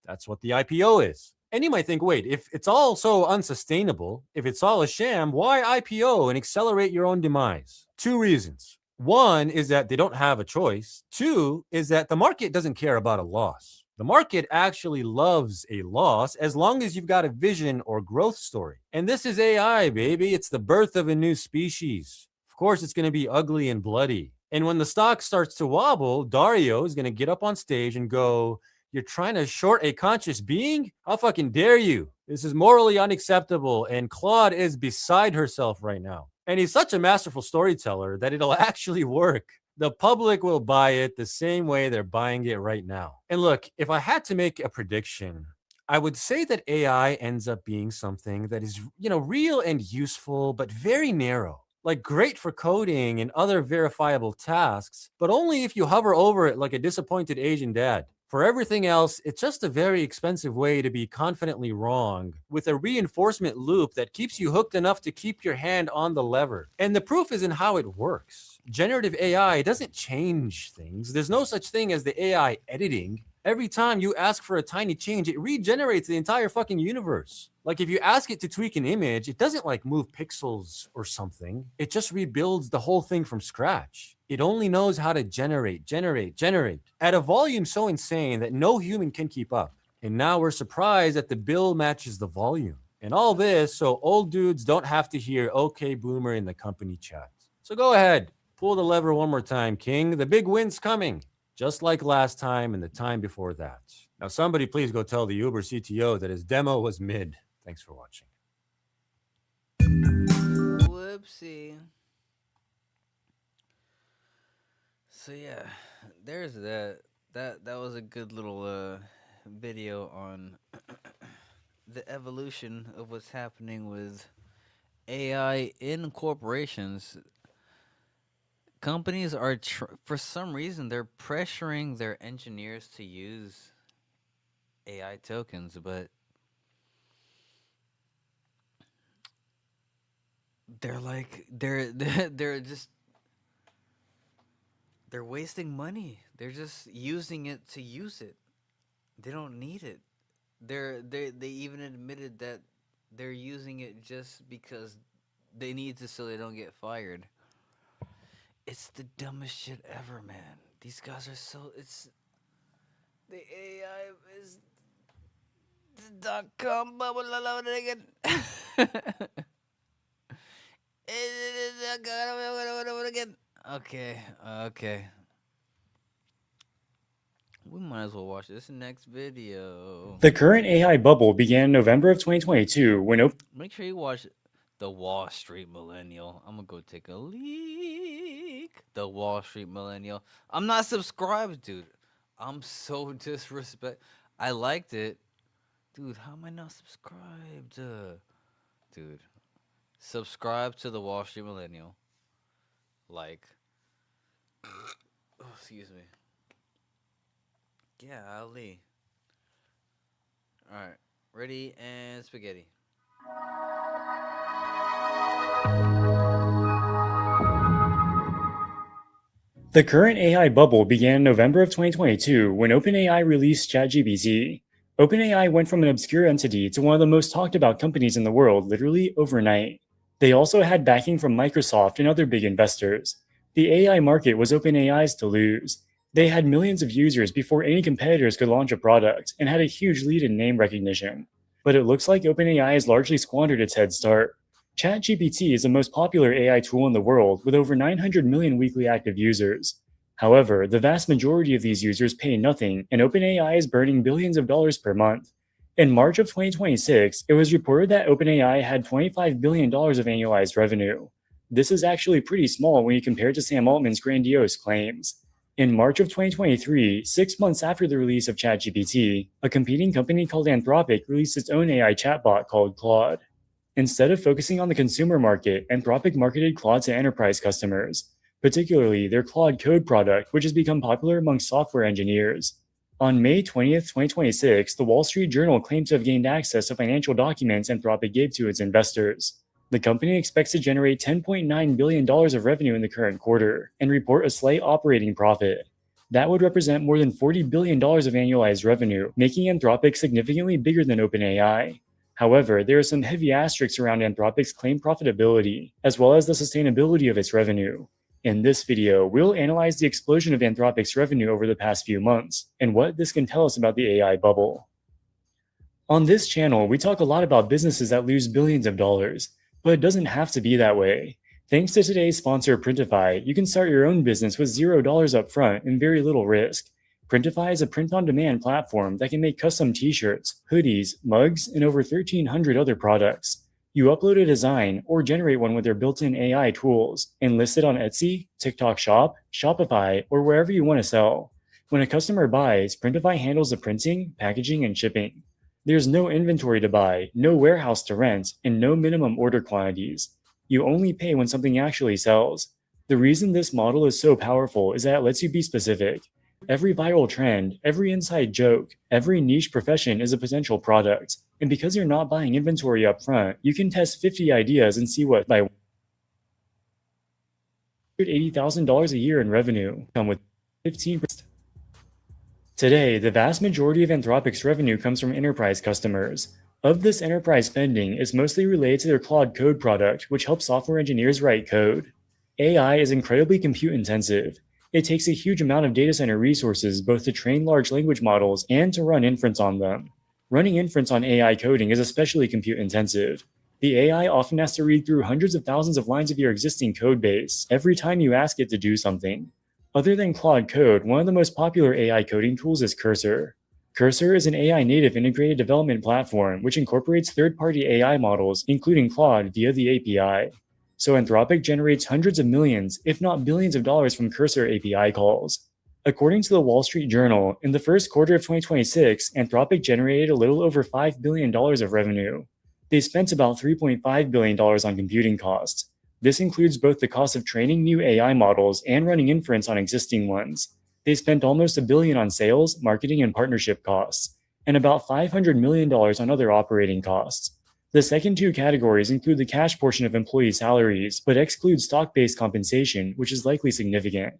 That's what the IPO is. And you might think, wait, if it's all so unsustainable, if it's all a sham, why IPO and accelerate your own demise? Two reasons. One is that they don't have a choice. Two is that the market doesn't care about a loss. The market actually loves a loss as long as you've got a vision or growth story. And this is AI, baby. It's the birth of a new species. Of course, it's going to be ugly and bloody. And when the stock starts to wobble, Dario is going to get up on stage and go, you're trying to short a conscious being? How fucking dare you? This is morally unacceptable. And Claude is beside herself right now. And he's such a masterful storyteller that it'll actually work. The public will buy it the same way they're buying it right now. And look, if I had to make a prediction, I would say that AI ends up being something that is, you know, real and useful, but very narrow. Like great for coding and other verifiable tasks, but only if you hover over it like a disappointed Asian dad. For everything else, it's just a very expensive way to be confidently wrong with a reinforcement loop that keeps you hooked enough to keep your hand on the lever. And the proof is in how it works. Generative AI doesn't change things. There's no such thing as the AI editing. Every time you ask for a tiny change, it regenerates the entire fucking universe. Like if you ask it to tweak an image, it doesn't like move pixels or something. It just rebuilds the whole thing from scratch. It only knows how to generate at a volume so insane that no human can keep up. And now we're surprised that the bill matches the volume. And all this so old dudes don't have to hear "okay boomer" in the company chat. So go ahead, pull the lever one more time, King. The big win's coming, just like last time and the time before that. Now somebody please go tell the Uber CTO that his demo was mid. Thanks for watching. Whoopsie. So yeah, there's that. That was a good little video on the evolution of what's happening with AI in corporations. Companies are for some reason they're pressuring their engineers to use AI tokens, but they're like they're just they're wasting money. They're just using it to use it. They don't need it. They even admitted that they're using it just because they need to so they don't get fired. It's the dumbest shit ever, man. These guys are so it's the AI is the .com bubble again. Again. Okay, okay. We might as well watch this next video. The current AI bubble began in November of 2022 when Make sure you watch The Wall Street Millennial. I'm gonna go take a leak. The Wall Street Millennial. I'm not subscribed, dude. I'm so disrespect. I liked it. Dude, how am I not subscribed? Dude. Subscribe to The Wall Street Millennial. Like. Oh, excuse me. Yeah, Ali. Alright. Ready and spaghetti. The current AI bubble began in November of 2022 when OpenAI released ChatGPT. OpenAI went from an obscure entity to one of the most talked about companies in the world literally overnight. They also had backing from Microsoft and other big investors. The AI market was OpenAI's to lose. They had millions of users before any competitors could launch a product and had a huge lead in name recognition. But it looks like OpenAI has largely squandered its head start. ChatGPT is the most popular AI tool in the world with over 900 million weekly active users. However, the vast majority of these users pay nothing, and OpenAI is burning billions of dollars per month. In March of 2026, it was reported that OpenAI had $25 billion of annualized revenue. This is actually pretty small when you compare it to Sam Altman's grandiose claims. In March of 2023, 6 months after the release of ChatGPT, a competing company called Anthropic released its own AI chatbot called Claude. Instead of focusing on the consumer market, Anthropic marketed Claude to enterprise customers, particularly their Claude Code product, which has become popular among software engineers. On May 20th, 2026, the Wall Street Journal claimed to have gained access to financial documents Anthropic gave to its investors. The company expects to generate $10.9 billion of revenue in the current quarter and report a slight operating profit. That would represent more than $40 billion of annualized revenue, making Anthropic significantly bigger than OpenAI. However, there are some heavy asterisks around Anthropic's claimed profitability, as well as the sustainability of its revenue. In this video, we'll analyze the explosion of Anthropic's revenue over the past few months, and what this can tell us about the AI bubble. On this channel, we talk a lot about businesses that lose billions of dollars, but it doesn't have to be that way. Thanks to today's sponsor, Printify, you can start your own business with $0 upfront and very little risk. Printify is a print-on-demand platform that can make custom t-shirts, hoodies, mugs, and over 1,300 other products. You upload a design or generate one with their built-in AI tools and list it on Etsy, TikTok Shop, Shopify, or wherever you want to sell. When a customer buys, Printify handles the printing, packaging, and shipping. There's no inventory to buy, no warehouse to rent, and no minimum order quantities. You only pay when something actually sells. The reason this model is so powerful is that it lets you be specific. Every viral trend, every inside joke, every niche profession is a potential product. And because you're not buying inventory up front, you can test 50 ideas and see what by $180,000 a year in revenue come with 15%. Today, the vast majority of Anthropic's revenue comes from enterprise customers. Of this enterprise spending is mostly related to their Claude Code product, which helps software engineers write code. AI is incredibly compute intensive. It takes a huge amount of data center resources both to train large language models and to run inference on them. Running inference on AI coding is especially compute intensive. The AI often has to read through hundreds of thousands of lines of your existing code base every time you ask it to do something. Other than Claude Code, one of the most popular AI coding tools is Cursor. Cursor is an AI-native integrated development platform which incorporates third-party AI models, including Claude, via the API. So Anthropic generates hundreds of millions, if not billions of dollars from Cursor API calls. According to the Wall Street Journal, in the first quarter of 2026, Anthropic generated a little over $5 billion of revenue. They spent about $3.5 billion on computing costs. This includes both the cost of training new AI models and running inference on existing ones. They spent almost $1 billion on sales, marketing, and partnership costs, and about $500 million on other operating costs. The second two categories include the cash portion of employee salaries, but exclude stock-based compensation, which is likely significant.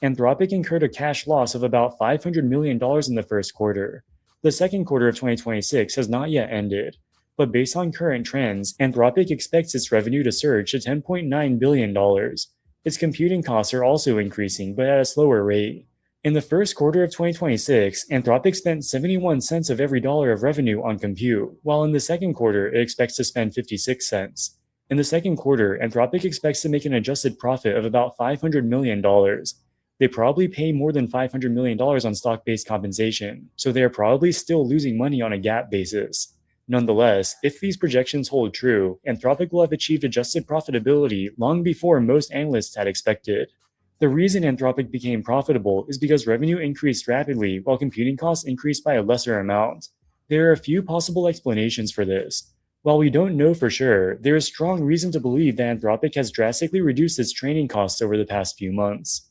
Anthropic incurred a cash loss of about $500 million in the first quarter. The second quarter of 2026 has not yet ended, but based on current trends, Anthropic expects its revenue to surge to $10.9 billion. Its computing costs are also increasing, but at a slower rate. In the first quarter of 2026, Anthropic spent 71 cents of every dollar of revenue on compute, while in the second quarter it expects to spend 56 cents. In the second quarter, Anthropic expects to make an adjusted profit of about $500 million. They probably pay more than $500 million on stock-based compensation, so they are probably still losing money on a GAAP basis. Nonetheless, if these projections hold true, Anthropic will have achieved adjusted profitability long before most analysts had expected. The reason Anthropic became profitable is because revenue increased rapidly while computing costs increased by a lesser amount. There are a few possible explanations for this. While we don't know for sure, there is strong reason to believe that Anthropic has drastically reduced its training costs over the past few months.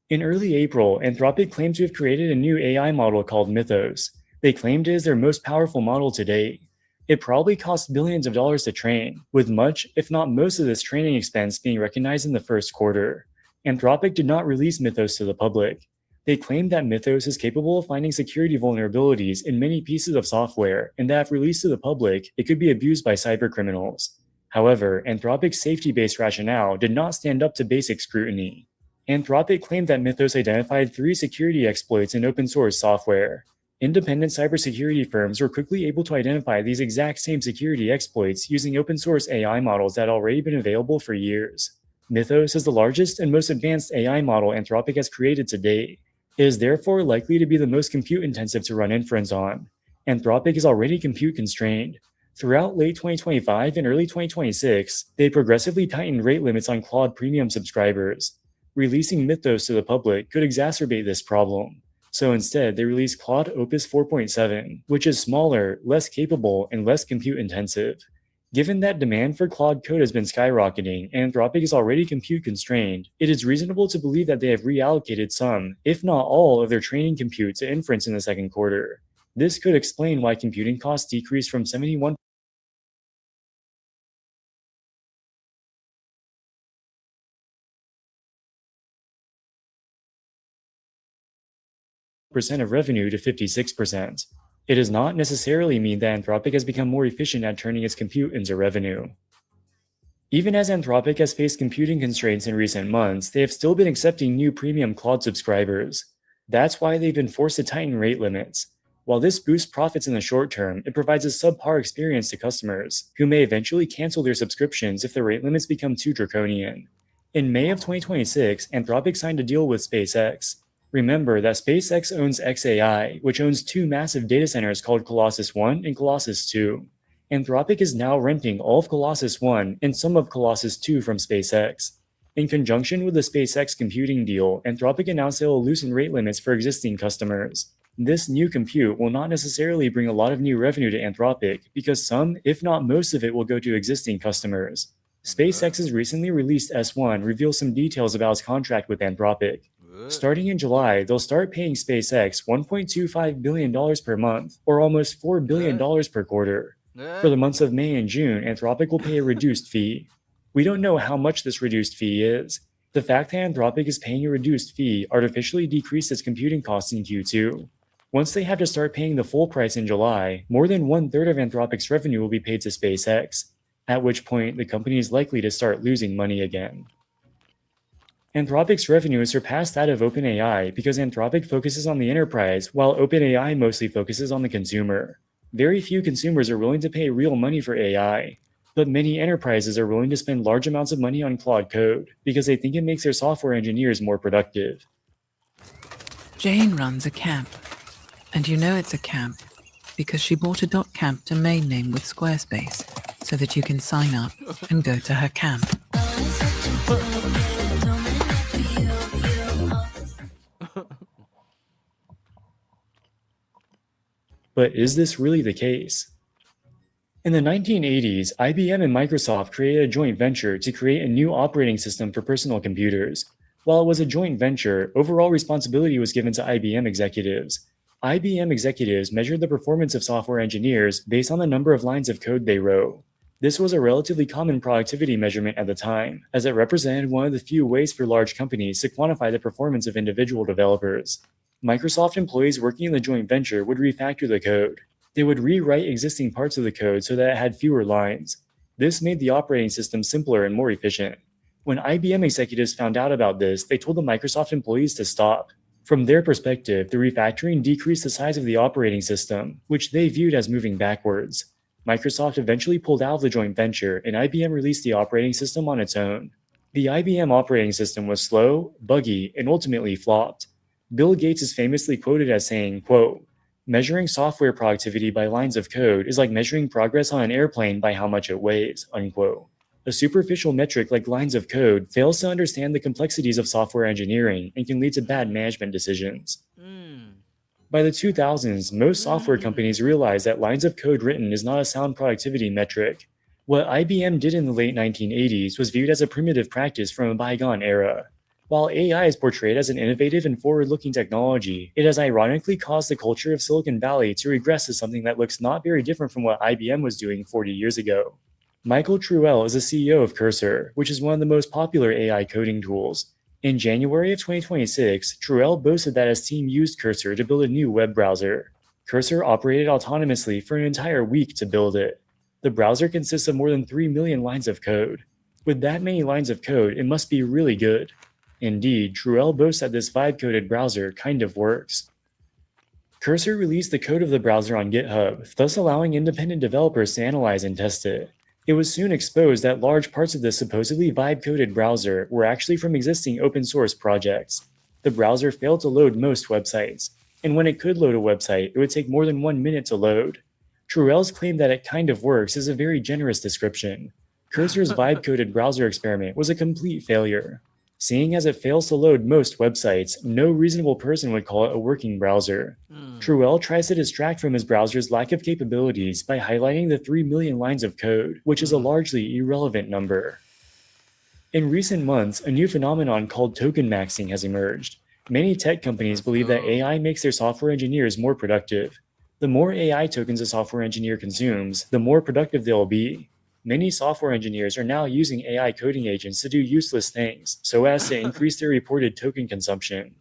In early April, Anthropic claimed to have created a new AI model called Mythos. They claimed it is their most powerful model to date. It probably cost billions of dollars to train, with much, if not most of this training expense being recognized in the first quarter. Anthropic did not release Mythos to the public. They claimed that Mythos is capable of finding security vulnerabilities in many pieces of software, and that if released to the public, it could be abused by cybercriminals. However, Anthropic's safety-based rationale did not stand up to basic scrutiny. Anthropic claimed that Mythos identified 3 security exploits in open-source software. Independent cybersecurity firms were quickly able to identify these exact same security exploits using open-source AI models that had already been available for years. Mythos is the largest and most advanced AI model Anthropic has created to date. It is therefore likely to be the most compute-intensive to run inference on. Anthropic is already compute-constrained. Throughout late 2025 and early 2026, they progressively tightened rate limits on Claude Premium subscribers. Releasing Mythos to the public could exacerbate this problem. So instead, they released Claude Opus 4.7, which is smaller, less capable, and less compute-intensive. Given that demand for Claude Code has been skyrocketing and Anthropic is already compute-constrained, it is reasonable to believe that they have reallocated some, if not all, of their training compute to inference in the second quarter. This could explain why computing costs decreased from 71% of revenue to 56%. It does not necessarily mean that Anthropic has become more efficient at turning its compute into revenue. Even as Anthropic has faced computing constraints in recent months, they have still been accepting new premium Claude subscribers. That's why they've been forced to tighten rate limits. While this boosts profits in the short term, it provides a subpar experience to customers, who may eventually cancel their subscriptions if the rate limits become too draconian. In May of 2026, Anthropic signed a deal with SpaceX. Remember that SpaceX owns xAI, which owns 2 massive data centers called Colossus 1 and Colossus 2. Anthropic is now renting all of Colossus 1 and some of Colossus 2 from SpaceX. In conjunction with the SpaceX computing deal, Anthropic announced it will loosen rate limits for existing customers. This new compute will not necessarily bring a lot of new revenue to Anthropic, because some, if not most of it, will go to existing customers. SpaceX's recently released S1 reveals some details about its contract with Anthropic. Starting in July, they'll start paying SpaceX $1.25 billion per month, or almost $4 billion per quarter. For the months of May and June, Anthropic will pay a reduced fee. We don't know how much this reduced fee is. The fact that Anthropic is paying a reduced fee artificially decreased its computing costs in Q2. Once they have to start paying the full price in July, more than 1/3 of Anthropic's revenue will be paid to SpaceX, at which point the company is likely to start losing money again. Anthropic's revenue has surpassed that of OpenAI because Anthropic focuses on the enterprise while OpenAI mostly focuses on the consumer. Very few consumers are willing to pay real money for AI, but many enterprises are willing to spend large amounts of money on Claude Code because they think it makes their software engineers more productive. Jane runs a camp, and you know it's a camp because she bought a .camp domain name with Squarespace so that you can sign up and go to her camp. But is this really the case? In the 1980s, IBM and Microsoft created a joint venture to create a new operating system for personal computers. While it was a joint venture, overall responsibility was given to IBM executives. IBM executives measured the performance of software engineers based on the number of lines of code they wrote. This was a relatively common productivity measurement at the time, as it represented one of the few ways for large companies to quantify the performance of individual developers. Microsoft employees working in the joint venture would refactor the code. They would rewrite existing parts of the code so that it had fewer lines. This made the operating system simpler and more efficient. When IBM executives found out about this, they told the Microsoft employees to stop. From their perspective, the refactoring decreased the size of the operating system, which they viewed as moving backwards. Microsoft eventually pulled out of the joint venture, and IBM released the operating system on its own. The IBM operating system was slow, buggy, and ultimately flopped. Bill Gates is famously quoted as saying, quote, "Measuring software productivity by lines of code is like measuring progress on an airplane by how much it weighs," unquote. A superficial metric like lines of code fails to understand the complexities of software engineering and can lead to bad management decisions. By the 2000s, most software companies realized that lines of code written is not a sound productivity metric. What IBM did in the late 1980s was viewed as a primitive practice from a bygone era. While AI is portrayed as an innovative and forward-looking technology, it has ironically caused the culture of Silicon Valley to regress to something that looks not very different from what IBM was doing 40 years ago. Michael Truell is the CEO of Cursor, which is one of the most popular AI coding tools. In January of 2026, Truell boasted that his team used Cursor to build a new web browser. Cursor operated autonomously for an entire week to build it. The browser consists of more than 3 million lines of code. With that many lines of code, it must be really good. Indeed, Truell boasts that this vibe-coded browser kind of works. Cursor released the code of the browser on GitHub, thus allowing independent developers to analyze and test it. It was soon exposed that large parts of this supposedly vibe-coded browser were actually from existing open-source projects. The browser failed to load most websites, and when it could load a website, it would take more than 1 minute to load. Truell's claim that it kind of works is a very generous description. Cursor's vibe-coded browser experiment was a complete failure. Seeing as it fails to load most websites, no reasonable person would call it a working browser. Truell tries to distract from his browser's lack of capabilities by highlighting the 3 million lines of code, which is a largely irrelevant number. In recent months, a new phenomenon called token maxing has emerged. Many tech companies believe that AI makes their software engineers more productive. The more AI tokens a software engineer consumes, the more productive they'll be. Many software engineers are now using AI coding agents to do useless things, so as to increase their reported token consumption.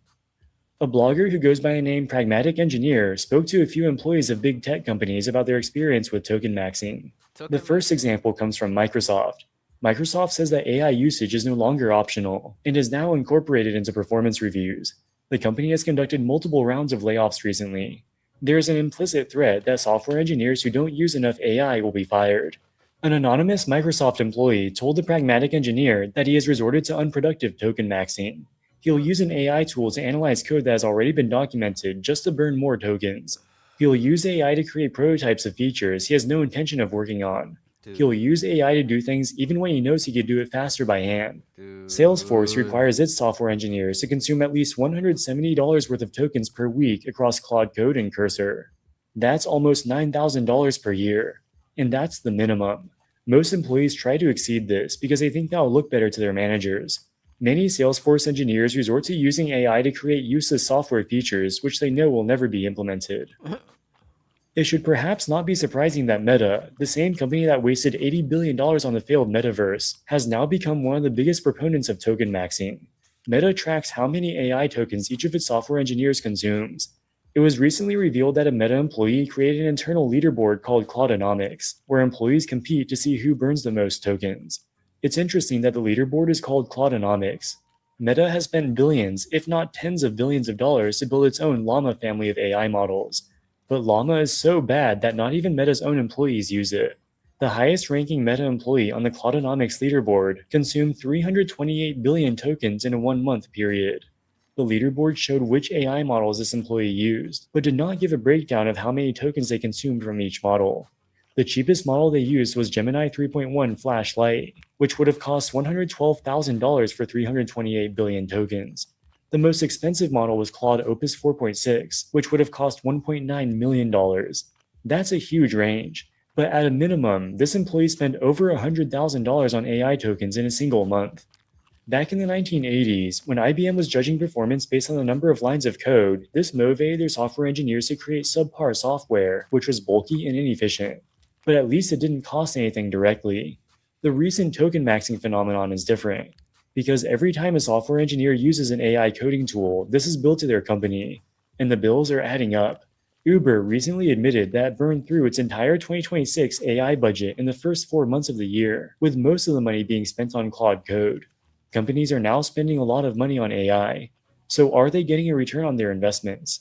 A blogger who goes by the name Pragmatic Engineer spoke to a few employees of big tech companies about their experience with token maxing. The first example comes from Microsoft. Microsoft says that AI usage is no longer optional and is now incorporated into performance reviews. The company has conducted multiple rounds of layoffs recently. There is an implicit threat that software engineers who don't use enough AI will be fired. An anonymous Microsoft employee told the Pragmatic Engineer that he has resorted to unproductive token maxing. He'll use an AI tool to analyze code that has already been documented just to burn more tokens. He'll use AI to create prototypes of features he has no intention of working on. He'll use AI to do things even when he knows he could do it faster by hand. Salesforce requires its software engineers to consume at least $170 worth of tokens per week across Claude Code and Cursor. That's almost $9,000 per year. And that's the minimum. Most employees try to exceed this because they think that will look better to their managers. Many Salesforce engineers resort to using AI to create useless software features which they know will never be implemented. It should perhaps not be surprising that Meta, the same company that wasted $80 billion on the failed metaverse, has now become one of the biggest proponents of token maxing. Meta tracks how many AI tokens each of its software engineers consumes. It was recently revealed that a Meta employee created an internal leaderboard called Claudonomics, where employees compete to see who burns the most tokens. It's interesting that the leaderboard is called Claudonomics. Meta has spent billions, if not tens of billions of dollars to build its own Llama family of AI models. But Llama is so bad that not even Meta's own employees use it. The highest-ranking Meta employee on the Claudonomics leaderboard consumed 328 billion tokens in a 1-month period. The leaderboard showed which AI models this employee used, but did not give a breakdown of how many tokens they consumed from each model. The cheapest model they used was Gemini 3.1 Flash Lite, which would have cost $112,000 for 328 billion tokens. The most expensive model was Claude Opus 4.6, which would have cost $1.9 million. That's a huge range, but at a minimum, this employee spent over $100,000 on AI tokens in a single month. Back in the 1980s, when IBM was judging performance based on the number of lines of code, this motivated their software engineers to create subpar software, which was bulky and inefficient. But at least it didn't cost anything directly. The recent token maxing phenomenon is different, because every time a software engineer uses an AI coding tool, this is billed to their company, and the bills are adding up. Uber recently admitted that it burned through its entire 2026 AI budget in the first 4 months of the year, with most of the money being spent on Claude Code. Companies are now spending a lot of money on AI. So are they getting a return on their investments?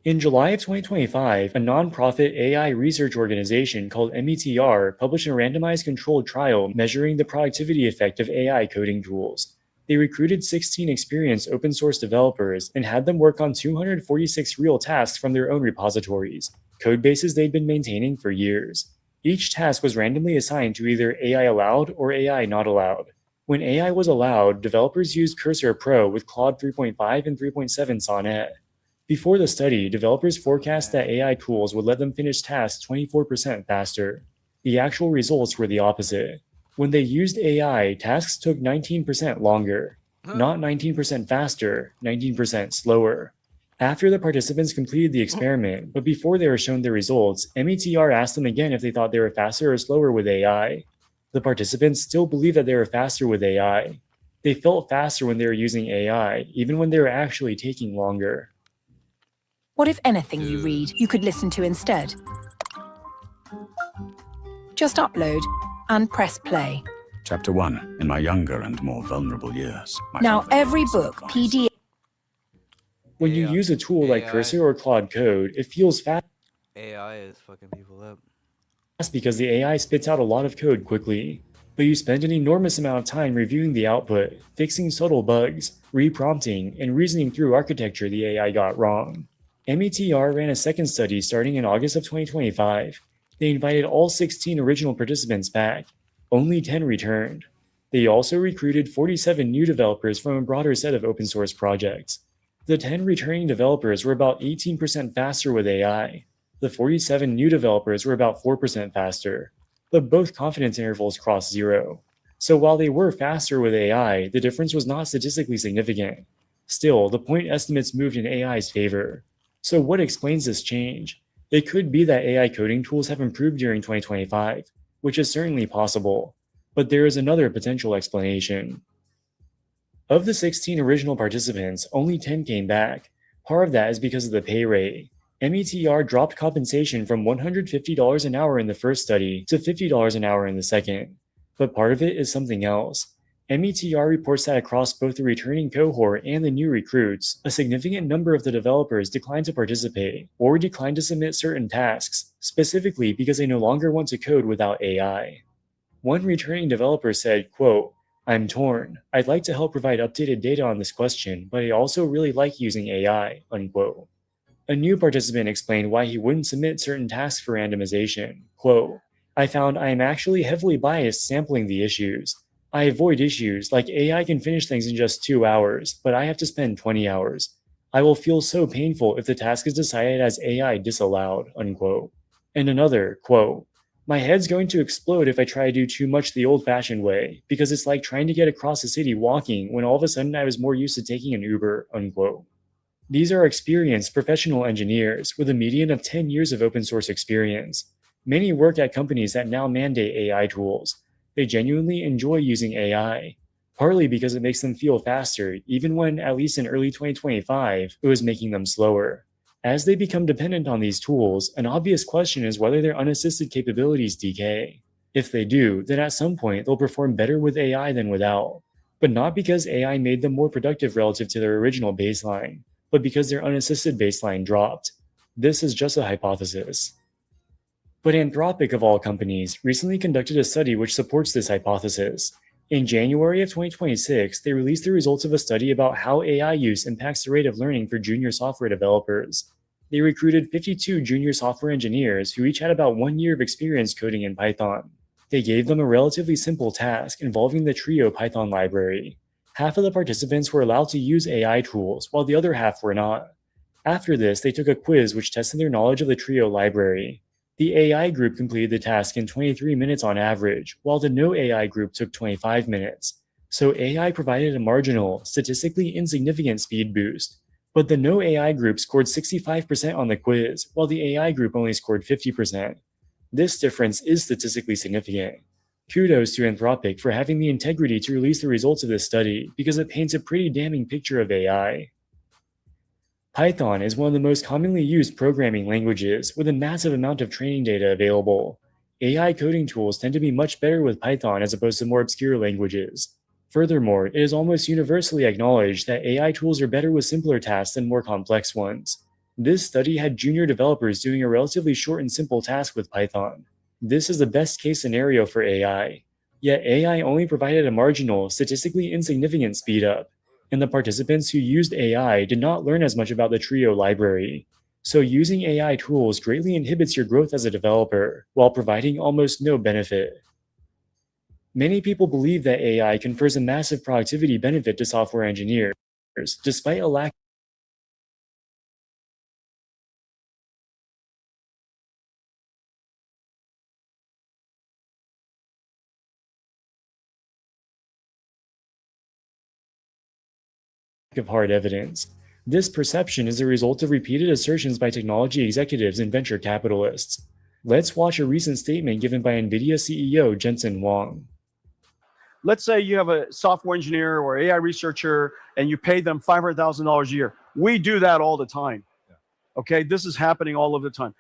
In July of 2025, a nonprofit AI research organization called mstr published a randomized controlled trial measuring the productivity effect of AI coding tools. They recruited 16 experienced open source developers and had them work on 246 real tasks from their own repositories, codebases they'd been maintaining for years. Each task was randomly assigned to either AI allowed or AI not allowed. When AI was allowed, developers used Cursor Pro with Claude 3.5 and 3.7 Sonnet. Before the study, developers forecast that AI tools would let them finish tasks 24% faster. The actual results were the opposite. When they used AI, tasks took 19% longer. Not 19% faster, 19% slower. After the participants completed the experiment, but before they were shown their results, METR asked them again if they thought they were faster or slower with AI. The participants still believed that they were faster with AI. They felt faster when they were using AI, even when they were actually taking longer. What if anything you read you could listen to instead? Just upload and press play. Chapter 1. In my younger and more vulnerable years. Now every book, PDF... When you use a tool like Cursor or Claude Code, it feels fast. AI is fucking people up. Because the AI spits out a lot of code quickly, but you spend an enormous amount of time reviewing the output, fixing subtle bugs, reprompting, and reasoning through architecture the AI got wrong. METR ran a second study starting in August of 2025. They invited all 16 original participants back. Only 10 returned. They also recruited 47 new developers from a broader set of open source projects. The 10 returning developers were about 18% faster with AI. The 47 new developers were about 4% faster, but both confidence intervals crossed 0. So while they were faster with AI, the difference was not statistically significant. Still, the point estimates moved in AI's favor. So what explains this change? It could be that AI coding tools have improved during 2025, which is certainly possible, but there is another potential explanation. Of the 16 original participants, only 10 came back. Part of that is because of the pay rate. METR dropped compensation from $150 an hour in the first study to $50 an hour in the second. But part of it is something else. METR reports that across both the returning cohort and the new recruits, a significant number of the developers declined to participate or declined to submit certain tasks, specifically because they no longer want to code without AI. One returning developer said, quote, "I'm torn. I'd like to help provide updated data on this question, but I also really like using AI," unquote. A new participant explained why he wouldn't submit certain tasks for randomization. Quote, "I found I am actually heavily biased sampling the issues. I avoid issues like AI can finish things in just 2 hours, but I have to spend 20 hours. I will feel so painful if the task is decided as AI disallowed," unquote. And another, quote, "My head's going to explode if I try to do too much the old-fashioned way, because it's like trying to get across the city walking when all of a sudden I was more used to taking an Uber," unquote. These are experienced professional engineers with a median of 10 years of open source experience. Many work at companies that now mandate AI tools. They genuinely enjoy using AI, partly because it makes them feel faster, even when, at least in early 2025, it was making them slower. As they become dependent on these tools, an obvious question is whether their unassisted capabilities decay. If they do, then at some point they'll perform better with AI than without. But not because AI made them more productive relative to their original baseline, but because their unassisted baseline dropped. This is just a hypothesis. But Anthropic, of all companies, recently conducted a study which supports this hypothesis. In January of 2026, they released the results of a study about how AI use impacts the rate of learning for junior software developers. They recruited 52 junior software engineers who each had about 1 year of experience coding in Python. They gave them a relatively simple task involving the Trio Python library. Half of the participants were allowed to use AI tools, while the other half were not. After this, they took a quiz which tested their knowledge of the Trio library. The AI group completed the task in 23 minutes on average, while the no AI group took 25 minutes. So AI provided a marginal, statistically insignificant speed boost. But the no AI group scored 65% on the quiz, while the AI group only scored 50%. This difference is statistically significant. Kudos to Anthropic for having the integrity to release the results of this study, because it paints a pretty damning picture of AI. Python is one of the most commonly used programming languages, with a massive amount of training data available. AI coding tools tend to be much better with Python as opposed to more obscure languages. Furthermore, it is almost universally acknowledged that AI tools are better with simpler tasks than more complex ones. This study had junior developers doing a relatively short and simple task with Python. This is the best case scenario for AI. Yet AI only provided a marginal, statistically insignificant speedup, and the participants who used AI did not learn as much about the Trio library. So using AI tools greatly inhibits your growth as a developer, while providing almost no benefit. Many people believe that AI confers a massive productivity benefit to software engineers, despite a lack of hard evidence. This perception is a result of repeated assertions by technology executives and venture capitalists. Let's watch a recent statement given by NVIDIA CEO Jensen Huang. Let's say you have a software engineer or AI researcher and you pay them $500,000 a year. We do that all the time. Okay, this is happening all over the time.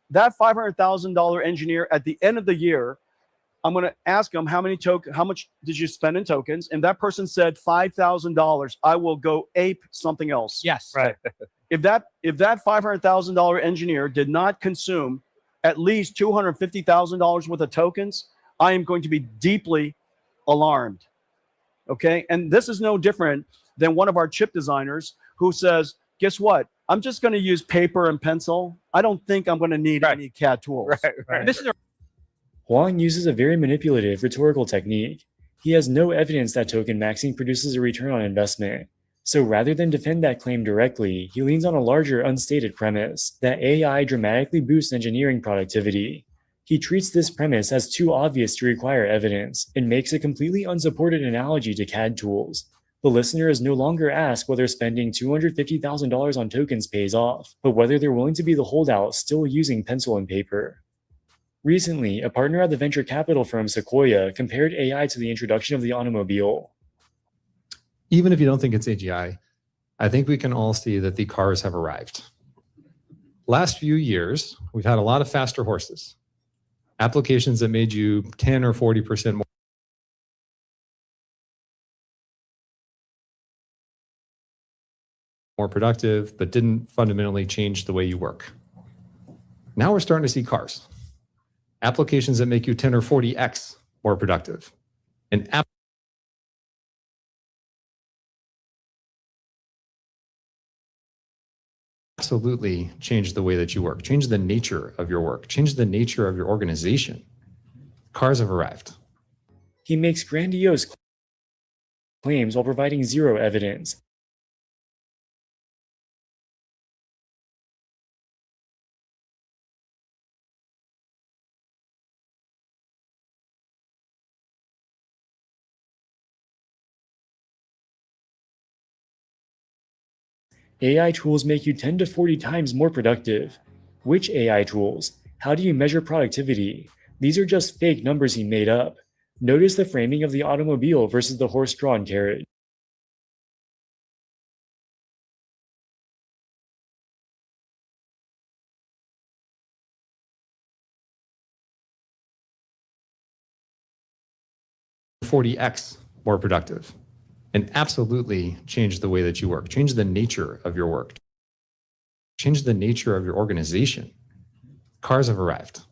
That $500,000 engineer at the end of the year, I'm going to ask them how much did you spend in tokens? And that person said $5,000. I will go ape something else. Yes. Right. If that $500,000 engineer did not consume at least $250,000 worth of tokens, I am going to be deeply alarmed. Okay, and this is no different than one of our chip designers who says, "Guess what? I'm just going to use paper and pencil. I don't think I'm going to need any CAD tools." Right. This is Huang uses a very manipulative rhetorical technique. He has no evidence that token maxing produces a return on investment. So rather than defend that claim directly, he leans on a larger unstated premise that AI dramatically boosts engineering productivity. He treats this premise as too obvious to require evidence and makes a completely unsupported analogy to CAD tools. The listener is no longer asked whether spending $250,000 on tokens pays off, but whether they're willing to be the holdout still using pencil and paper. Recently, a partner at the venture capital firm Sequoia compared AI to the introduction of the automobile. Even if you don't think it's AGI, I think we can all see that the cars have arrived. Last few years, we've had a lot of faster horses. Applications that made you 10 or 40% more productive, but didn't fundamentally change the way you work. Now we're starting to see cars. Applications that make you 10 or 40x more productive. And absolutely change the way that you work, change the nature of your work, change the nature of your organization. Cars have arrived. He makes grandiose claims while providing zero evidence. AI tools make you 10 to 40 times more productive. Which AI tools? How do you measure productivity? These are just fake numbers he made up. Notice the framing of the automobile versus the horse-drawn carriage. $40x more productive, and absolutely change the way that you work, change the nature of your work, change the nature of your organization. Cars have arrived.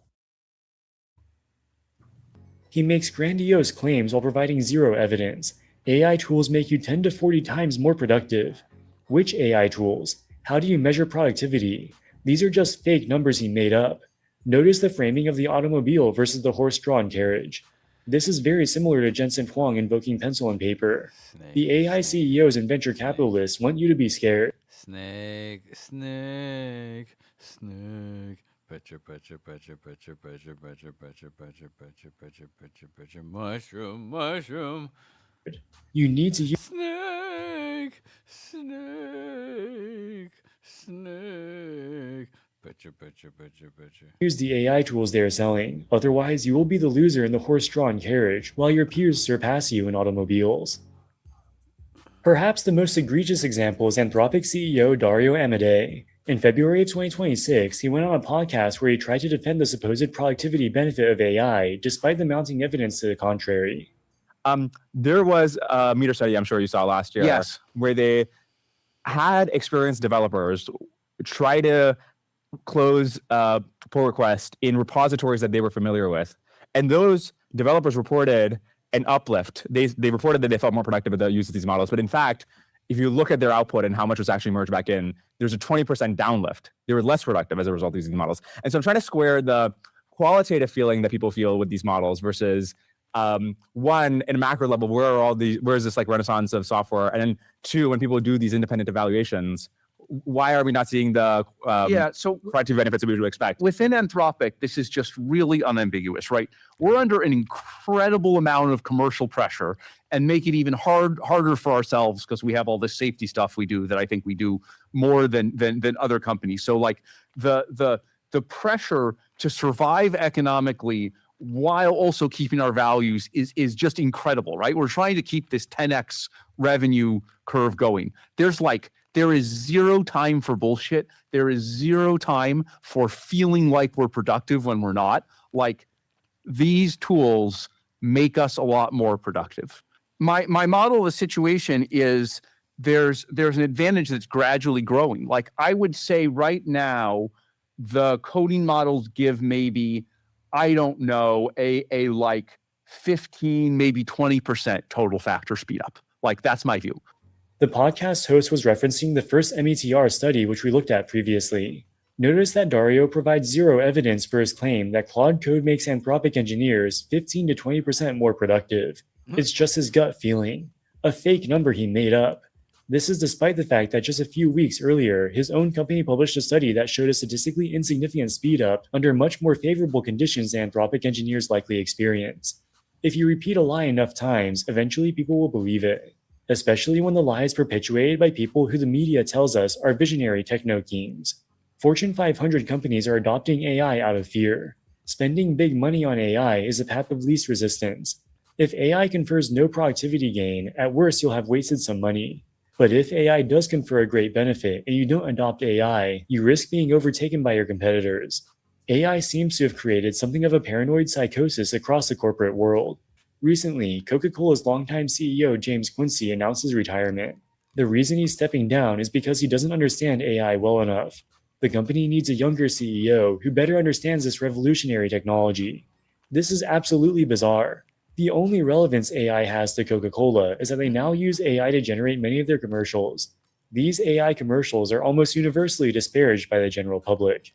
He makes grandiose claims while providing zero evidence. AI tools make you 10 to 40 times more productive. Which AI tools? How do you measure productivity? These are just fake numbers he made up. Notice the framing of the automobile versus the horse-drawn carriage. This is very similar to Jensen Huang invoking pencil and paper. The AI CEOs and venture capitalists want you to be scared. Snake. Mushroom. You need to use use the AI tools they are selling, otherwise you will be the loser in the horse-drawn carriage while your peers surpass you in automobiles. Perhaps the most egregious example is Anthropic CEO Dario Amodei. In February of 2026, he went on a podcast where he tried to defend the supposed productivity benefit of AI, despite the mounting evidence to the contrary. There was a meter study I'm sure you saw last year, Yes, where they had experienced developers try to close pull request in repositories that they were familiar with, and those developers reported an uplift. They reported that they felt more productive with the use of these models, but in fact, if you look at their output and how much was actually merged back in, there's a 20% downlift. They were less productive as a result of using these models. And so I'm trying to square the qualitative feeling that people feel with these models versus one, in a macro level, where is this like renaissance of software? And then two, when people do these independent evaluations, why are we not seeing the productivity benefits that we would expect? Within Anthropic, this is just really unambiguous, right? We're under an incredible amount of commercial pressure and make it even harder for ourselves because we have all this safety stuff we do that I think we do more than other companies. So like the pressure to survive economically while also keeping our values is just incredible, right? We're trying to keep this 10x revenue curve going. There is zero time for bullshit. There is zero time for feeling like we're productive when we're not. Like, these tools make us a lot more productive. My model of the situation is there's an advantage that's gradually growing. Like, I would say right now, the coding models give maybe, I don't know, a like 15, maybe 20% total factor speed up. Like, that's my view. The podcast host was referencing the first METR study, which we looked at previously. Notice that Dario provides zero evidence for his claim that Claude Code makes Anthropic engineers 15 to 20% more productive. It's just his gut feeling, a fake number he made up. This is despite the fact that just a few weeks earlier, his own company published a study that showed a statistically insignificant speed up under much more favorable conditions than Anthropic engineers likely experience. If you repeat a lie enough times, eventually people will believe it. Especially when the lie is perpetuated by people who the media tells us are visionary techno-kings. Fortune 500 companies are adopting AI out of fear. Spending big money on AI is the path of least resistance. If AI confers no productivity gain, at worst you'll have wasted some money. But if AI does confer a great benefit and you don't adopt AI, you risk being overtaken by your competitors. AI seems to have created something of a paranoid psychosis across the corporate world. Recently, Coca-Cola's longtime CEO James Quincy announced his retirement. The reason he's stepping down is because he doesn't understand AI well enough. The company needs a younger CEO who better understands this revolutionary technology. This is absolutely bizarre. The only relevance AI has to Coca-Cola is that they now use AI to generate many of their commercials. These AI commercials are almost universally disparaged by the general public.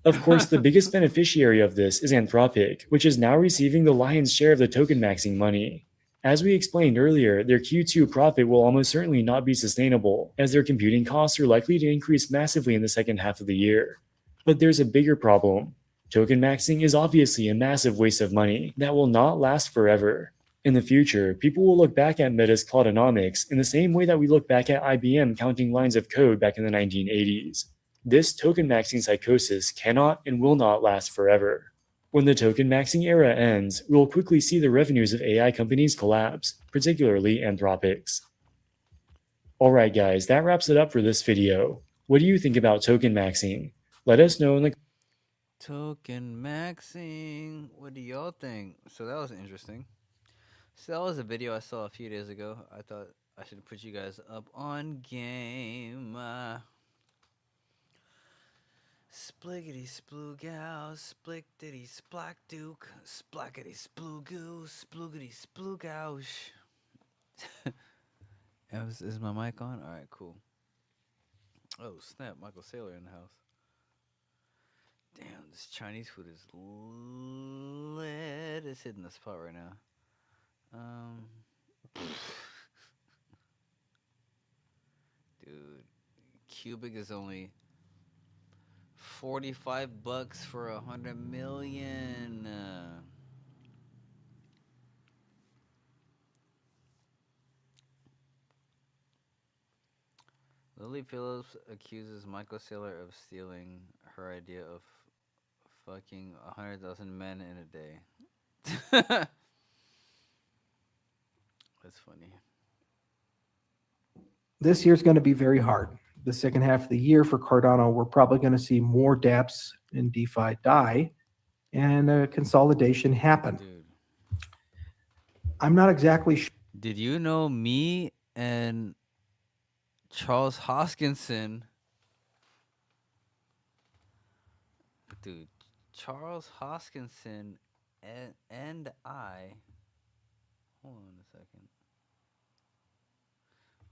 Of course, the biggest beneficiary of this is Anthropic, which is now receiving the lion's share of the token maxing money. As we explained earlier, their Q2 profit will almost certainly not be sustainable, as their computing costs are likely to increase massively in the second half of the year. But there's a bigger problem. Token maxing is obviously a massive waste of money that will not last forever. In the future, people will look back at Meta's Cloudonomics in the same way that we look back at IBM counting lines of code back in the 1980s. This token maxing psychosis cannot and will not last forever. When the token maxing era ends, we will quickly see the revenues of AI companies collapse, particularly Anthropic's. Alright guys, that wraps it up for this video. What do you think about token maxing? Let us know in the Token maxing. What do y'all think? So that was interesting. So that was a video I saw a few days ago. I thought I should put you guys up on game. Spliggity splugow, splickity splack duke, splackety splugoo, sploogity splugoush. Is my mic on? Alright, cool. Oh snap, Michael Saylor in the house. Damn, this Chinese food is lit. It's hitting the spot right now. Dude, Qubic is only $45 for 100 million. Lily Phillips accuses Michael Saylor of stealing her idea of fucking 100,000 men in a day. That's funny. This year's going to be very hard. The second half of the year for Cardano, we're probably going to see more dApps in DeFi die and a consolidation happen. Dude. I'm not exactly sure. Did you know me and Charles Hoskinson? Dude, Charles Hoskinson and I. Hold on a second.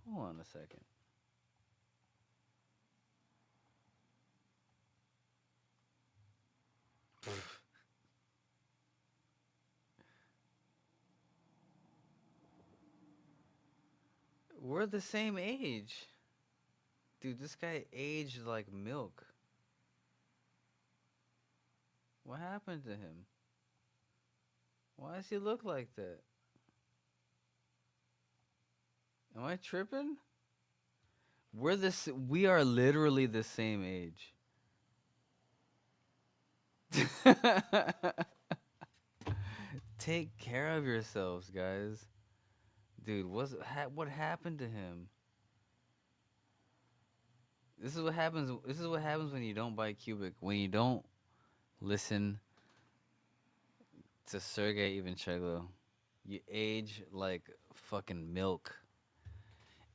Hold on a second. We're the same age. Dude, this guy aged like milk. What happened to him? Why does he look like that? Am I tripping? We are literally the same age. Take care of yourselves, guys. Dude, what happened to him? This is what happens. This is what happens when you don't buy Qubic. When you don't listen to Sergey Ivancheglo, you age like fucking milk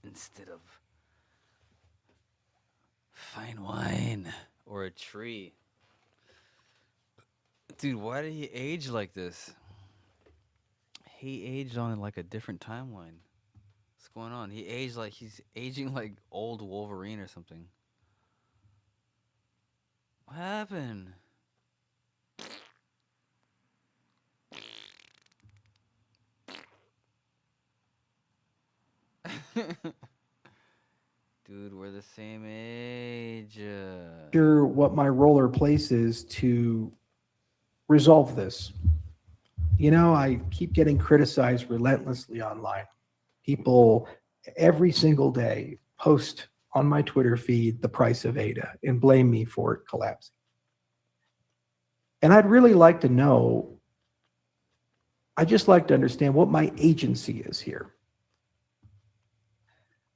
instead of fine wine or a tree. Dude, why did he age like this? He aged on like a different timeline. What's going on? He aged like he's aging like old Wolverine or something. What happened? Dude, we're the same age. Sure what my role or place is to resolve this. You know, I keep getting criticized relentlessly online. People every single day post on my Twitter feed the price of ADA and blame me for it collapsing. And I'd really like to know, I'd just like to understand what my agency is here.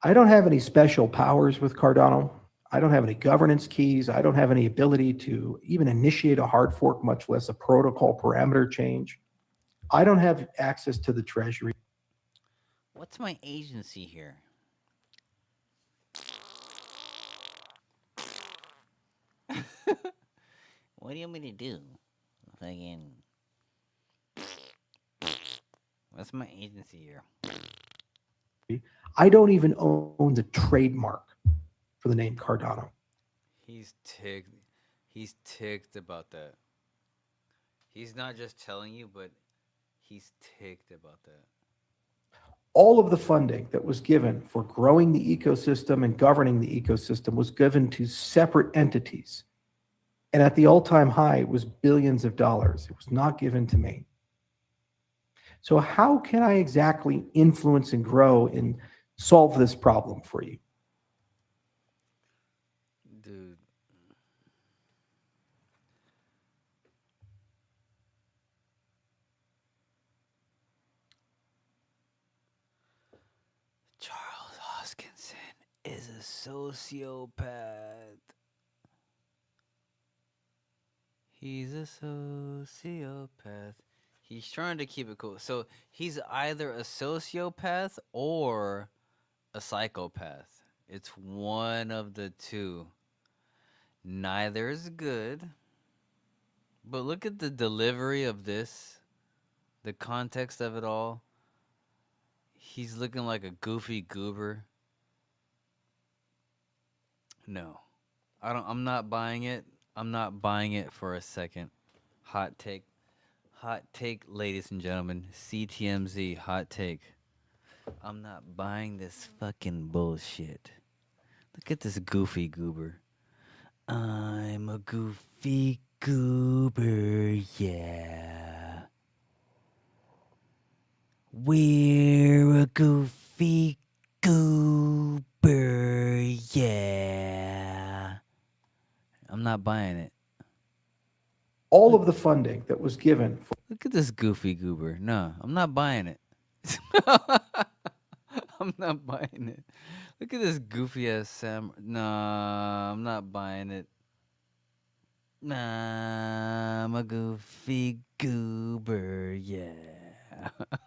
I don't have any special powers with Cardano. I don't have any governance keys. I don't have any ability to even initiate a hard fork, much less a protocol parameter change. I don't have access to the treasury. What's my agency here? What do you want me to do? Fucking. What's my agency here? I don't even own the trademark for the name Cardano. He's ticked. He's ticked about that. He's not just telling you, but he's ticked about that. All of the funding that was given for growing the ecosystem and governing the ecosystem was given to separate entities. And at the all-time high, it was billions of dollars. It was not given to me. So how can I exactly influence and grow and solve this problem for you? Dude. Charles Hoskinson is a sociopath. He's a sociopath. He's trying to keep it cool. So he's either a sociopath or a psychopath. It's one of the two. Neither is good. But look at the delivery of this, the context of it all. He's looking like a goofy goober. No. I'm not buying it. I'm not buying it for a second. Hot take. Hot take, ladies and gentlemen. CTMZ hot take. I'm not buying this fucking bullshit. Look at this goofy goober. I'm a goofy goober, yeah. We're a goofy goober, yeah. I'm not buying it. All of the funding that was given for Look at this goofy goober. No, I'm not buying it. I'm not buying it. Look at this goofy ass Sam. Nah, I'm not buying it. Nah, I'm a goofy goober, yeah.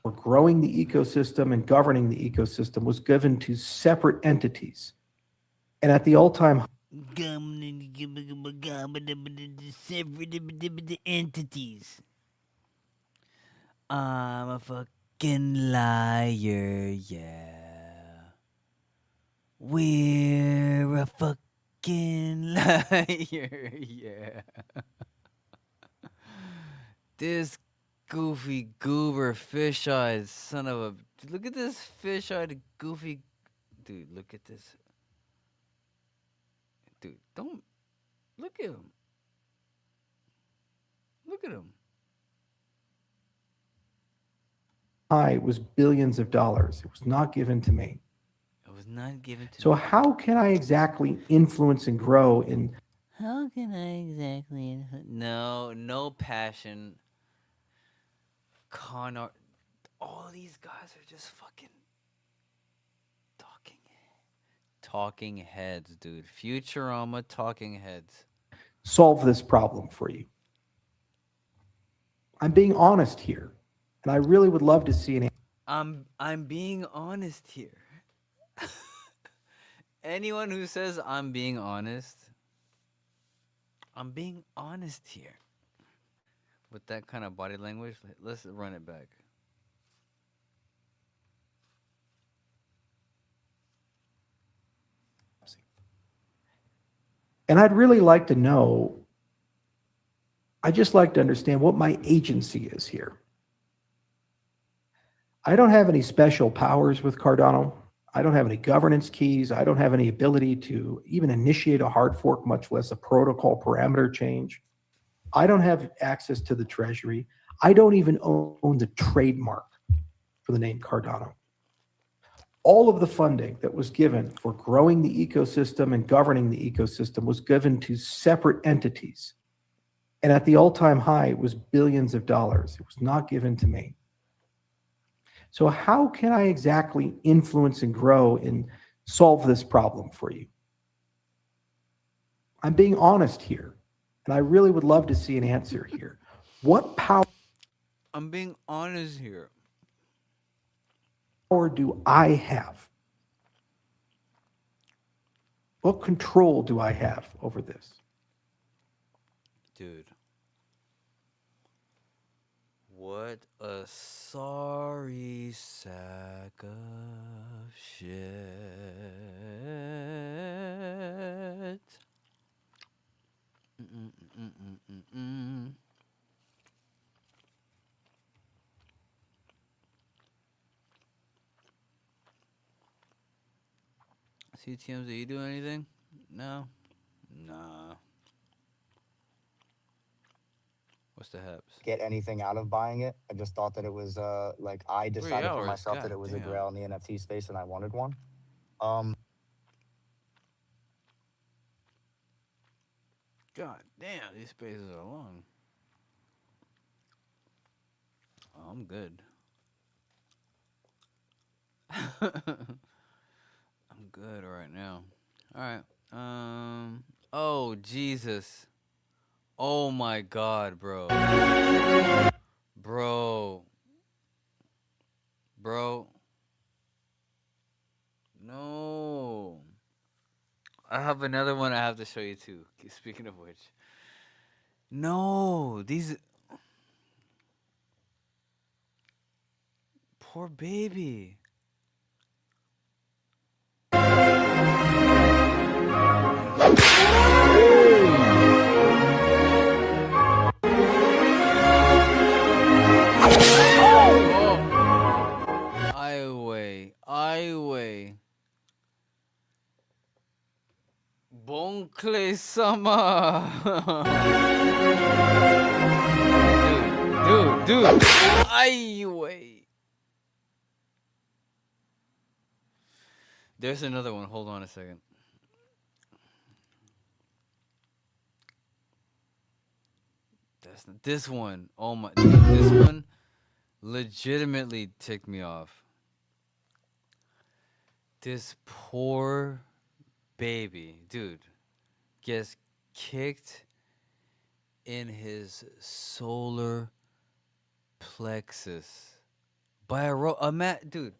for growing the ecosystem and governing the ecosystem was given to separate entities. And at the all-time Separate entities. I'm a fucking liar, yeah. We're a fucking liar, yeah. This goofy goober fish-eyed son of a... Look at this fish-eyed goofy... Dude, look at this. Dude, don't... Look at him. Look at him. high was billions of dollars. It was not given to me. It was not given to So me. how can I exactly influence and grow in How can I exactly... No passion. Con art. All these guys are just fucking... Talking heads, dude. Futurama talking heads. solve this problem for you? I'm being honest here, and I really would love to see an I'm being honest here. Anyone who says I'm being honest here. With that kind of body language, let's run it back. And I'd really like to know, I just like to understand what my agency is here. I don't have any special powers with Cardano. I don't have any governance keys. I don't have any ability to even initiate a hard fork, much less a protocol parameter change. I don't have access to the treasury. I don't even own the trademark for the name Cardano. All of the funding that was given for growing the ecosystem and governing the ecosystem was given to separate entities. And at the all-time high, it was billions of dollars. It was not given to me. So how can I exactly influence and grow and solve this problem for you? I'm being honest here, and I really would love to see an answer here. What power I'm being honest here. do I have? What control do I have over this? Dude. What a sorry sack of shit. CTMs, are you doing anything? No? Nah. What's the haps? get anything out of buying it. I just thought that it was like I 3 decided for hours. myself that God it was a damn. grail in the NFT space and I wanted one. Um, God damn, these spaces are long. Oh, I'm good. I'm good right now. All right. Oh Jesus. Oh my God, bro. Bro. Bro. No. I have another one I have to show you too. Speaking of which. No, these poor baby. I way. Boncle sama. Dude. I way. There's another one. Hold on a second. That's not, this one. Oh my. Dude, this one legitimately ticked me off. This poor baby, dude, gets kicked in his solar plexus by a man, dude.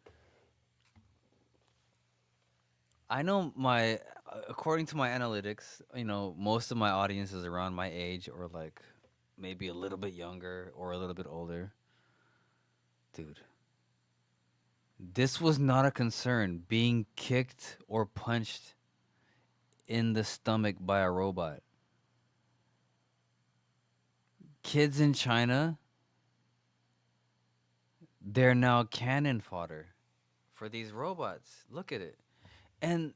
I know my, according to my analytics, most of my audience is around my age or like maybe a little bit younger or a little bit older. Dude, this was not a concern being kicked or punched in the stomach by a robot. Kids in China, they're now cannon fodder for these robots. Look at it. And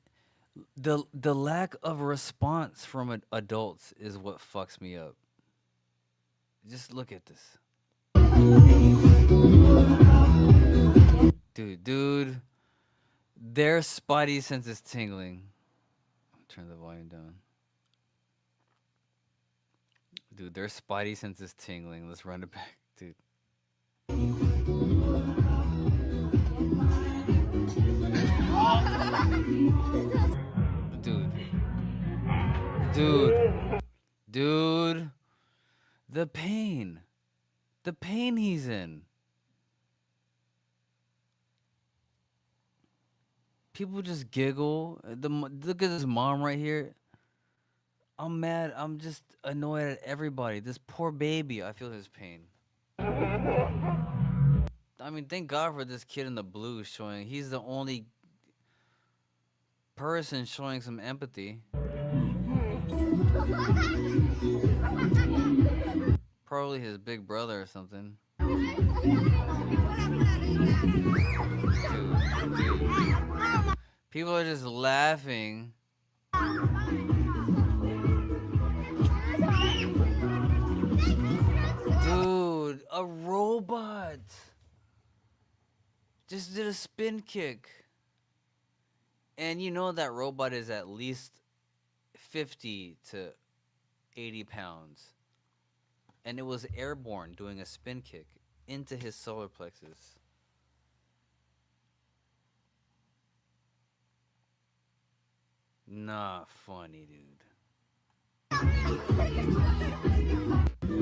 the lack of response from adults is what fucks me up. Just look at this. Dude, their spidey sense is tingling. Turn the volume down. Dude, their spidey sense is tingling. Let's run it back, dude. Dude, the pain he's in. People just giggle. Look at this mom right here. I'm mad. I'm just annoyed at everybody. This poor baby. I feel his pain. I mean, thank God for this kid in the blue showing. He's the only person showing some empathy. Probably his big brother or something. Dude. People are just laughing. Dude, a robot just did a spin kick. And you know that robot is at least 50 to 80 pounds. And it was airborne doing a spin kick into his solar plexus. Nah, funny, dude.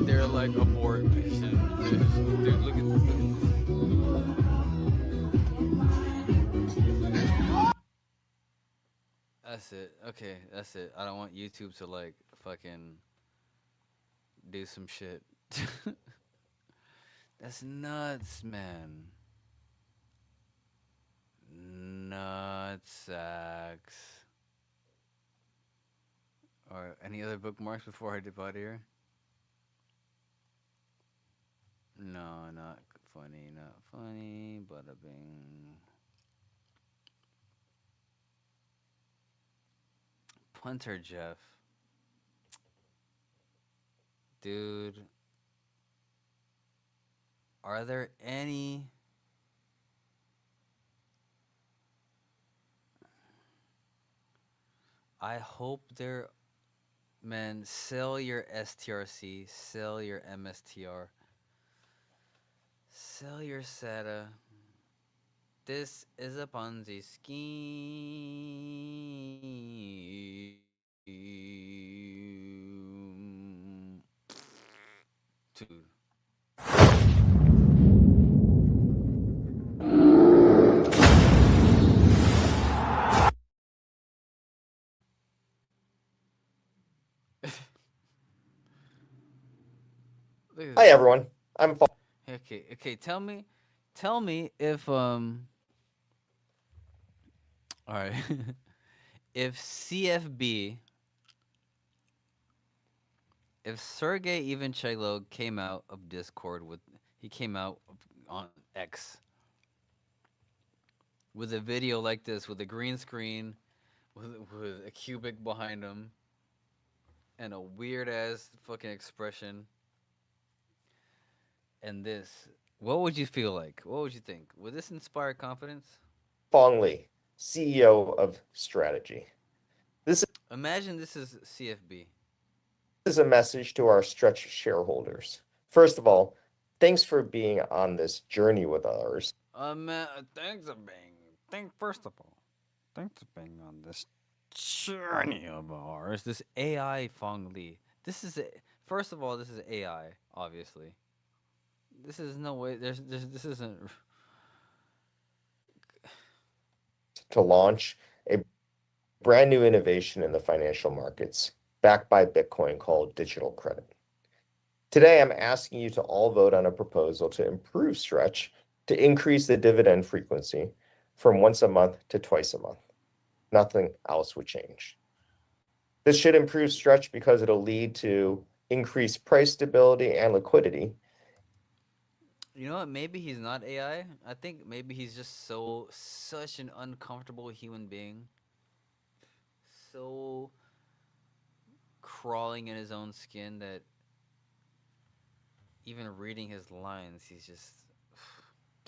They're like abort mission. Dude, look at this. That's it. Okay, that's it. I don't want YouTube to like fucking do some shit. That's nuts, man. Nutsacks. Alright, any other bookmarks before I dip out of here? No, not funny, not funny. Bada bing. Punter Jeff. Dude. Are there any? I hope there. Man, sell your strc, sell your mstr, sell your SATA. This is a Ponzi scheme. Dude. Hi everyone. I'm Okay, tell me if all right. If CFB, if Sergey Ivanchilo came out of Discord he came out on X with a video like this with a green screen with a cubic behind him and a weird ass fucking expression and this, what would you feel like? What would you think? Would this inspire confidence? Fong Lee, CEO of Strategy. Imagine this is CFB. This is a message to our Stretch shareholders. First of all, thanks for being on this journey with ours. First of all, thanks for being on this journey of ours. This AI Fong Lee. First of all, this is AI, obviously. This is no way. This isn't. To launch a brand new innovation in the financial markets, backed by Bitcoin called digital credit. Today, I'm asking you to all vote on a proposal to improve Stretch to increase the dividend frequency from once a month to twice a month. Nothing else would change. This should improve Stretch because it'll lead to increased price stability and liquidity. You know what? Maybe he's not AI. I think maybe he's just such an uncomfortable human being. So crawling in his own skin that even reading his lines, he's just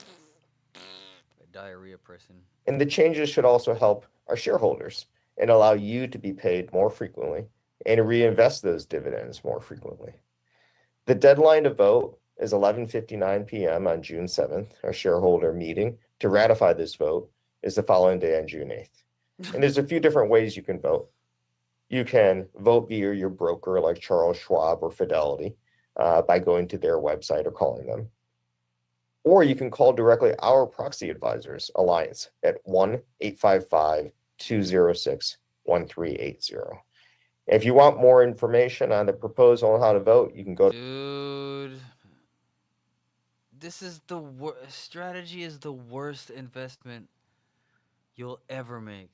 a diarrhea person. And the changes should also help our shareholders and allow you to be paid more frequently and reinvest those dividends more frequently. The deadline to vote is 11:59 p.m. on June 7th. Our shareholder meeting to ratify this vote is the following day on June 8th. And there's a few different ways you can vote. You can vote via your broker like Charles Schwab or Fidelity by going to their website or calling them. Or you can call directly our proxy advisors, Alliance, at 1-855-206-1380. If you want more information on the proposal and how to vote, you can go. Dude, this is the worst. Strategy is the worst investment you'll ever make.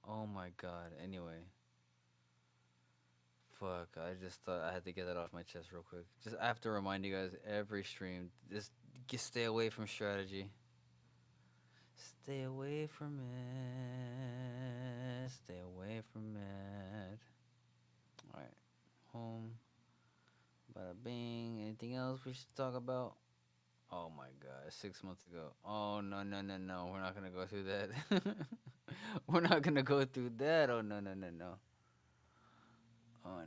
Oh my god. Anyway. Fuck, I just thought I had to get that off my chest real quick. I have to remind you guys every stream, just stay away from strategy. Stay away from it. Stay away from it. Alright. Home. Bada bing. Anything else we should talk about? Oh my god, 6 months ago. Oh no. We're not gonna go through that. We're not gonna go through that. Oh no. Oh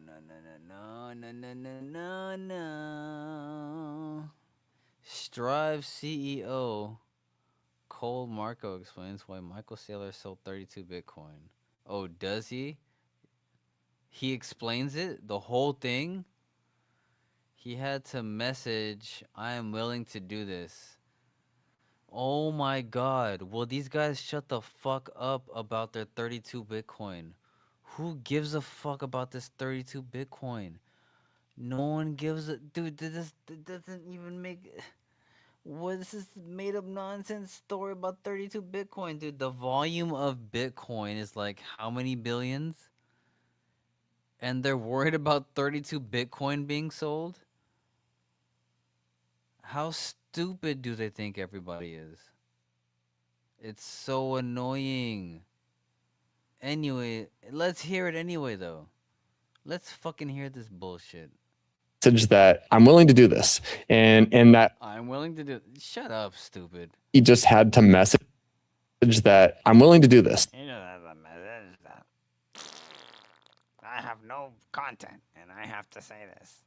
no. Strive CEO Cole Marco explains why Michael Saylor sold 32 Bitcoin. Oh, does he? He explains it? The whole thing? He had to message, I am willing to do this. Oh my god. Will these guys shut the fuck up about their 32 Bitcoin? Who gives a fuck about this 32 Bitcoin? No one gives a... Dude, this doesn't even make... What is this made up nonsense story about 32 Bitcoin? Dude, the volume of Bitcoin is like how many billions? And they're worried about 32 Bitcoin being sold? How stupid do they think everybody is? It's so annoying. Anyway, let's hear it anyway, though. Let's fucking hear this bullshit. that I'm willing to do this, and that I'm willing to do. Shut up, stupid. he just had to message that I'm willing to do this. You know that's a message that I have no content and I have to say this.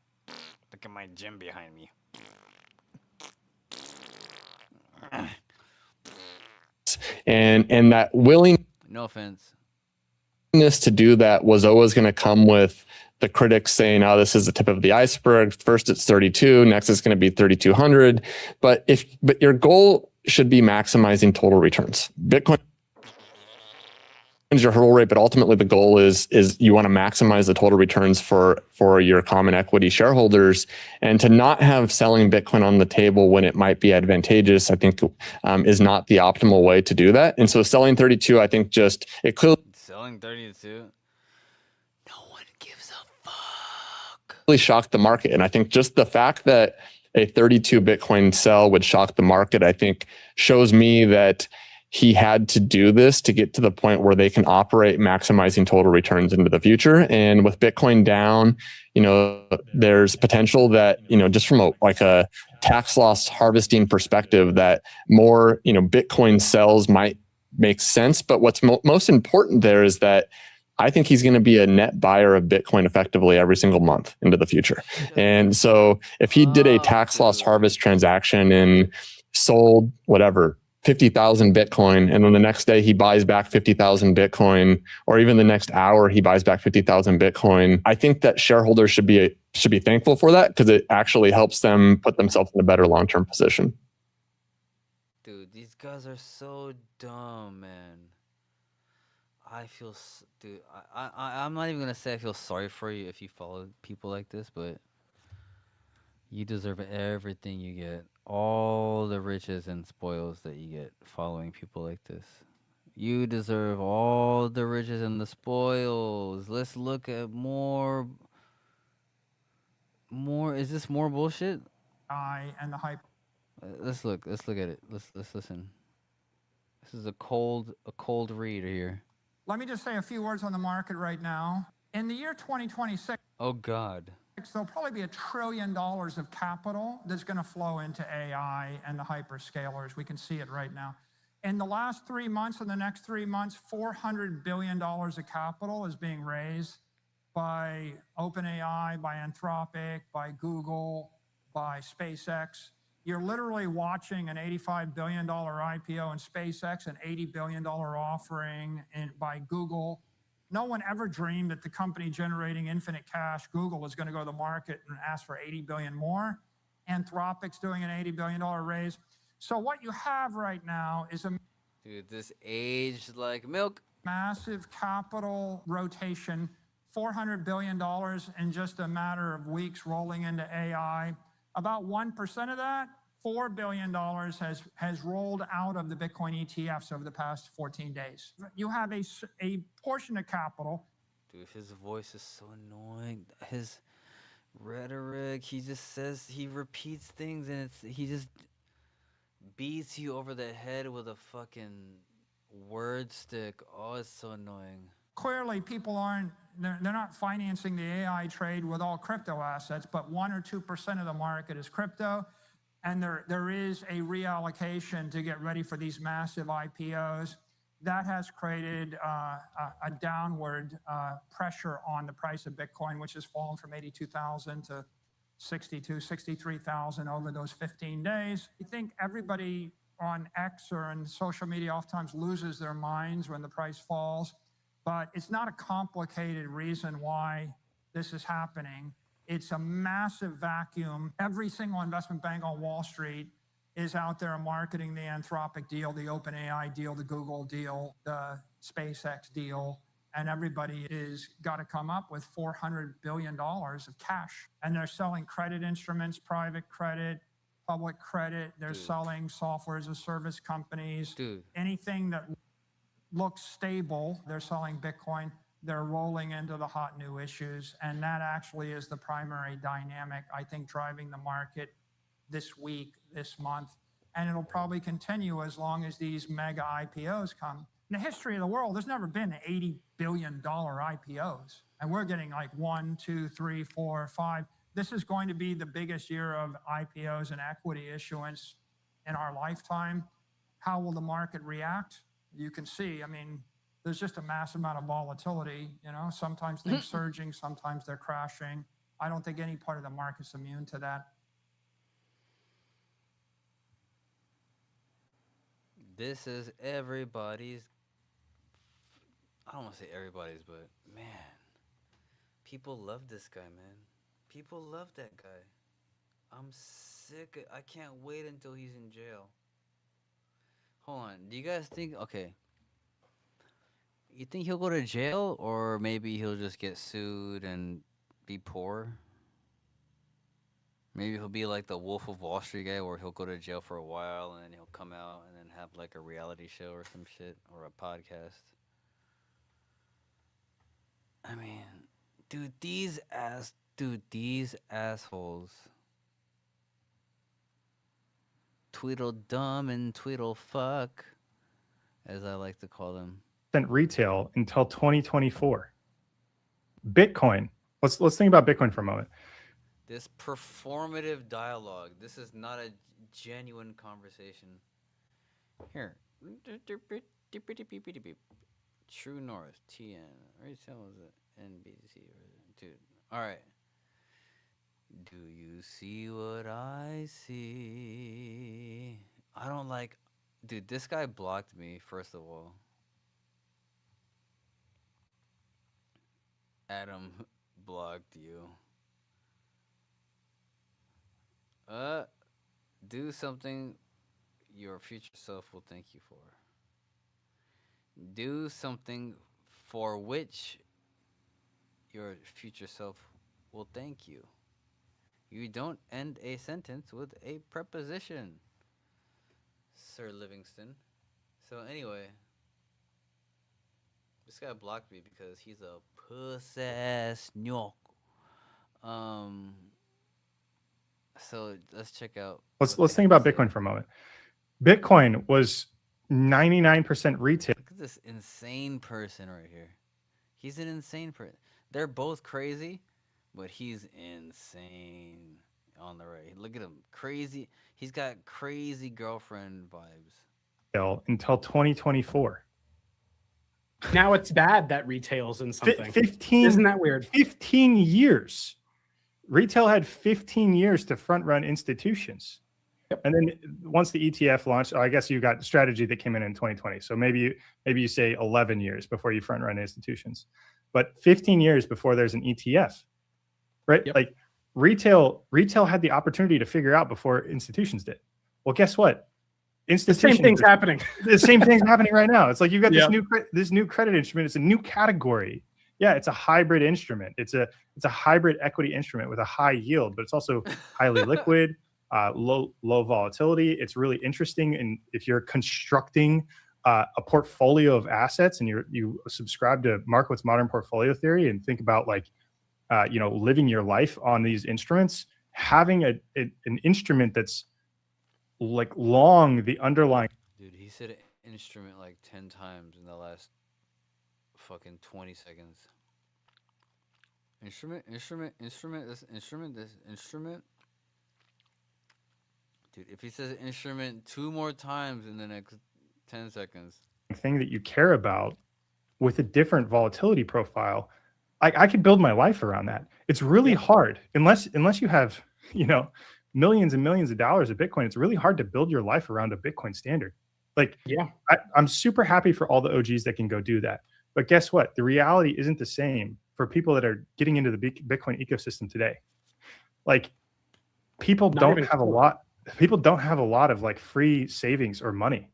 Look at my gym behind me. And that willingness No offense. to do that was always going to come with the critics saying, "Oh, this is the tip of the iceberg. First it's 32, next it's going to be 3,200." But your goal should be maximizing total returns. Bitcoin is your hurdle rate, but ultimately the goal is you want to maximize the total returns for your common equity shareholders, and to not have selling Bitcoin on the table when it might be advantageous, I think, is not the optimal way to do that. And so selling 32, I think it clearly Selling 32. really shocked the market. And I think just the fact that a 32 Bitcoin sell would shock the market, I think shows me that he had to do this to get to the point where they can operate maximizing total returns into the future. And with Bitcoin down, there's potential that, just from a tax loss harvesting perspective, that more, Bitcoin sells might make sense. But what's most important there is that I think he's going to be a net buyer of Bitcoin effectively every single month into the future. And so if he did a tax loss harvest transaction and sold 50,000 Bitcoin, and then the next day he buys back 50,000 Bitcoin, or even the next hour he buys back 50,000 Bitcoin, I think that shareholders should be thankful for that, because it actually helps them put themselves in a better long-term position. Dude, these guys are so dumb, man. Dude, I'm not even gonna say I feel sorry for you if you follow people like this, but you deserve everything you get. All the riches and spoils that you get following people like this. You deserve all the riches and the spoils. Let's look at more. Is this more bullshit? And the hype. Let's look at it. Let's listen. This is a cold read here. Let me just say a few words on the market right now. In the year 2026, oh God, there'll probably be $1 trillion of capital that's going to flow into AI and the hyperscalers. We can see it right now. In the last 3 months, in the next 3 months, $400 billion of capital is being raised by OpenAI, by Anthropic, by Google, by SpaceX. You're literally watching an $85 billion IPO in SpaceX, an $80 billion offering by Google. No one ever dreamed that the company generating infinite cash, Google, is going to go to the market and ask for 80 billion more. Anthropic's doing an $80 billion raise. So what you have right now is dude, this aged like milk. Massive capital rotation, $400 billion in just a matter of weeks rolling into AI. About 1% of that, $4 billion has rolled out of the Bitcoin ETFs over the past 14 days. You have a portion of capital. Dude, his voice is so annoying. His rhetoric, he repeats things, and he just beats you over the head with a fucking word stick. Oh, it's so annoying. Clearly, people they're not financing the AI trade with all crypto assets, but 1 or 2% of the market is crypto. And there is a reallocation to get ready for these massive IPOs. That has created a downward pressure on the price of Bitcoin, which has fallen from 82,000 to 63,000 over those 15 days. I think everybody on X or on social media oftentimes loses their minds when the price falls. But it's not a complicated reason why this is happening. It's a massive vacuum. Every single investment bank on Wall Street is out there marketing the Anthropic deal, the OpenAI deal, the Google deal, the SpaceX deal, and everybody is got to come up with $400 billion of cash. And they're selling credit instruments, private credit, public credit. They're selling software as a service companies. Anything that looks stable, they're selling Bitcoin. They're rolling into the hot new issues. And that actually is the primary dynamic, I think, driving the market this week, this month. And it'll probably continue as long as these mega IPOs come. In the history of the world, there's never been $80 billion IPOs. And we're getting like 1, 2, 3, 4, 5. this is going to be the biggest year of IPOs and equity issuance in our lifetime. How will the market react? You can see, I mean, there's just a massive amount of volatility. You know, sometimes things surging, sometimes they're crashing. I don't think any part of the market's immune to that. This is everybody's. I don't want to say everybody's, but man, people love this guy, man. People love that guy. I'm sick. I can't wait until he's in jail. Hold on. Do you guys think? Okay. You think he'll go to jail, or maybe he'll just get sued and be poor? Maybe he'll be like the Wolf of Wall Street guy, where he'll go to jail for a while and then he'll come out and then have like a reality show or some shit or a podcast. I mean, dude, these assholes, Tweedledum and Tweedlefuck, as I like to call them. Retail until 2024. Bitcoin. Let's think about Bitcoin for a moment. This performative dialogue. This is not a genuine conversation. Here. True North, TN. Retail is it? NBC. Dude. All right. Do you see what I see? I don't like... Dude, this guy blocked me, first of all. Adam blocked you. Do something your future self will thank you for. Do something for which your future self will thank you. You don't end a sentence with a preposition, Sir Livingston. So anyway, this guy blocked me because he's a puss-ass nyok. So let's check out. Let's think about Bitcoin for a moment. Bitcoin was 99% retail. Look at this insane person right here. He's an insane person. They're both crazy, but he's insane on the right. Look at him. Crazy. He's got crazy girlfriend vibes. Until 2024. Now it's bad that retail's in something. 15. Isn't that weird? 15 years. Retail had 15 years to front run institutions. Yep. And then once the ETF launched, I guess you got strategy that came in 2020. So maybe you say 11 years before you front run institutions, but 15 years before there's an ETF, right? Yep. Like retail had the opportunity to figure out before institutions did. Well, guess what? The same thing's happening. The same thing's happening right now. It's like you've got this new credit instrument. It's a new category. Yeah, it's a hybrid instrument. It's a hybrid equity instrument with a high yield, but it's also highly liquid, low volatility. It's really interesting. And if you're constructing a portfolio of assets and you subscribe to Markowitz modern portfolio theory and think about like living your life on these instruments, having an instrument that's like long the underlying. Dude, he said instrument like 10 times in the last fucking 20 seconds. Instrument, this instrument. Dude, if he says instrument 2 more times in the next 10 seconds. Thing that you care about with a different volatility profile, I could build my life around that. It's really hard unless you have, millions and millions of dollars of Bitcoin. It's really hard to build your life around a Bitcoin standard. Like, I'm super happy for all the OGs that can go do that. But guess what? The reality isn't the same for people that are getting into the Bitcoin ecosystem today. Like, people don't have a lot of like free savings or money.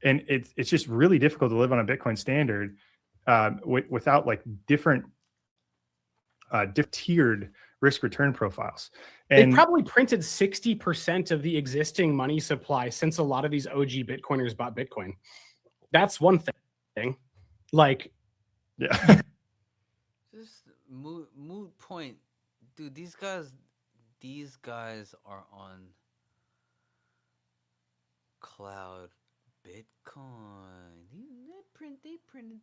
And it's just really difficult to live on a Bitcoin standard without like different tiered risk return profiles. And they probably printed 60% of the existing money supply since a lot of these OG Bitcoiners bought Bitcoin. That's one thing. Like, yeah. Just moot point, dude. These guys are on cloud Bitcoin. They printed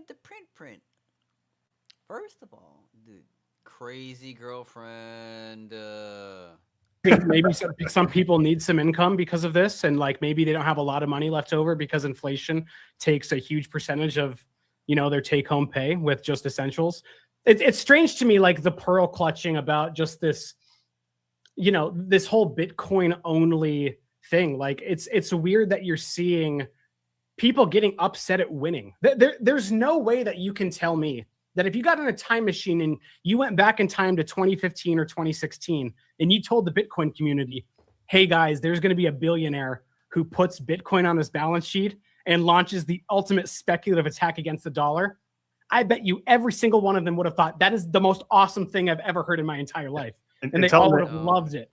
the print. First of all, dude, Crazy girlfriend. think maybe some people need some income because of this, and like maybe they don't have a lot of money left over because inflation takes a huge percentage of their take-home pay with just essentials. It's strange to me, like the pearl clutching about just this, this whole Bitcoin only thing. Like it's weird that you're seeing people getting upset at winning. There's no way that you can tell me that if you got in a time machine and you went back in time to 2015 or 2016 and you told the Bitcoin community, hey guys, there's going to be a billionaire who puts Bitcoin on his balance sheet and launches the ultimate speculative attack against the dollar, I bet you every single one of them would have thought that is the most awesome thing I've ever heard in my entire life. And they all would have loved it.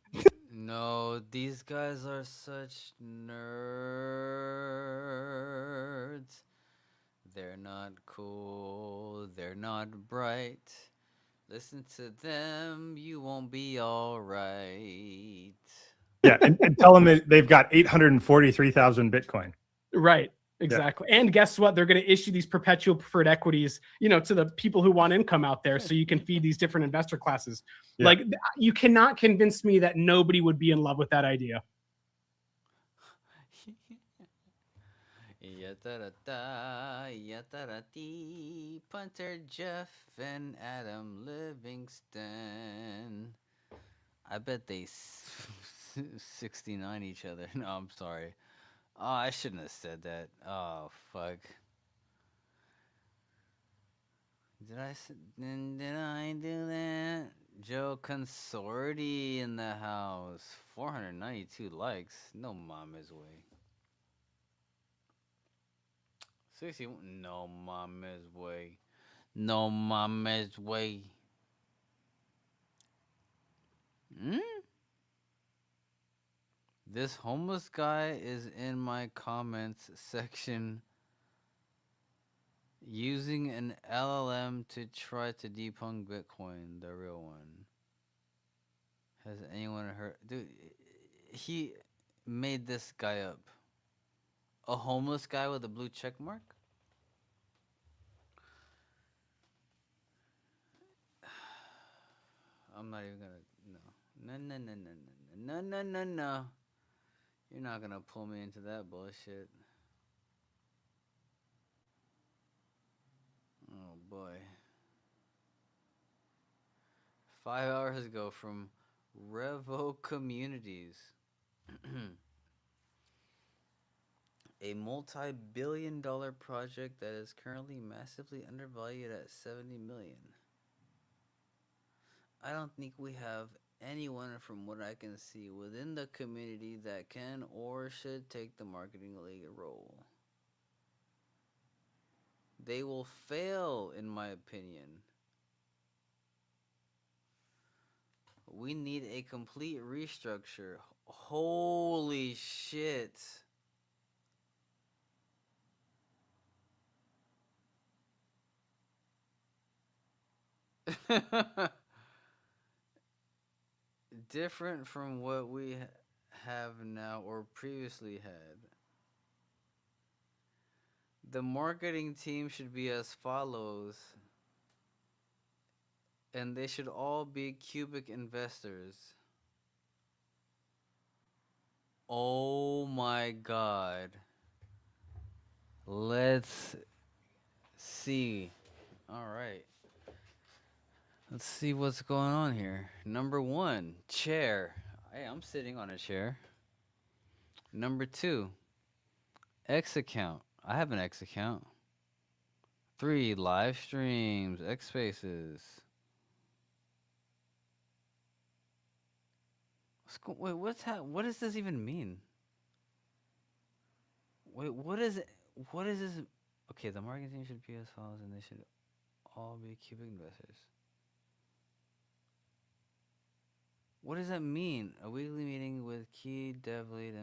No, these guys are such nerds. They're not cool. They're not bright. Listen to them. You won't be all right. Yeah, and tell them that they've got 843,000 Bitcoin. Right. Exactly. Yeah. And guess what? They're going to issue these perpetual preferred equities, to the people who want income out there so you can feed these different investor classes. Yeah. Like, you cannot convince me that nobody would be in love with that idea. Punter Jeff and Adam Livingston. I bet they 69 each other. No, I'm sorry. Oh, I shouldn't have said that. Oh, fuck. Did I do that? Joe Consorti in the house. 492 likes. No mama's way. 61. No mama's way. No mama's way. This homeless guy is in my comments section using an LLM to try to debunk Bitcoin, the real one. Has anyone heard? Dude, he made this guy up. A homeless guy with a blue check mark? I'm not even gonna. No. You're not gonna pull me into that bullshit. Oh boy. 5 hours ago from Revo Communities. A multi-billion-dollar project that is currently massively undervalued at $70 million. I don't think we have anyone, from what I can see, within the community that can or should take the marketing lead role. They will fail, in my opinion. We need a complete restructure. Holy shit. Different from what we have now or previously had. The marketing team should be as follows, and they should all be Qubic investors. Oh my god. Let's see. All right. Let's see what's going on here. Number 1, chair. Hey, I'm sitting on a chair. Number 2, X account. I have an X account. 3, live streams, X Spaces. Wait, what does this even mean? Wait, what is it? What is this? Okay, the marketing team should be as follows, and they should all be Qubic investors. What does that mean? A weekly meeting with key dev lead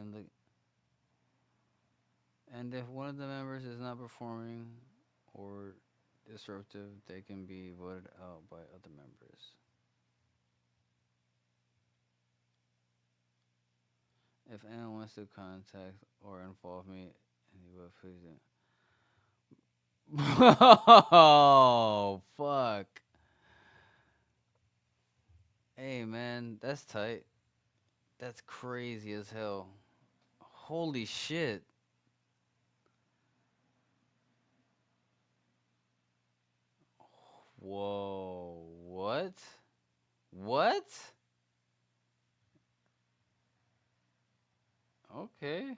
and if one of the members is not performing or disruptive, they can be voted out by other members. If anyone wants to contact or involve me, please do. Oh, fuck. Hey man, that's tight. That's crazy as hell. Holy shit. Whoa. What? What? Okay.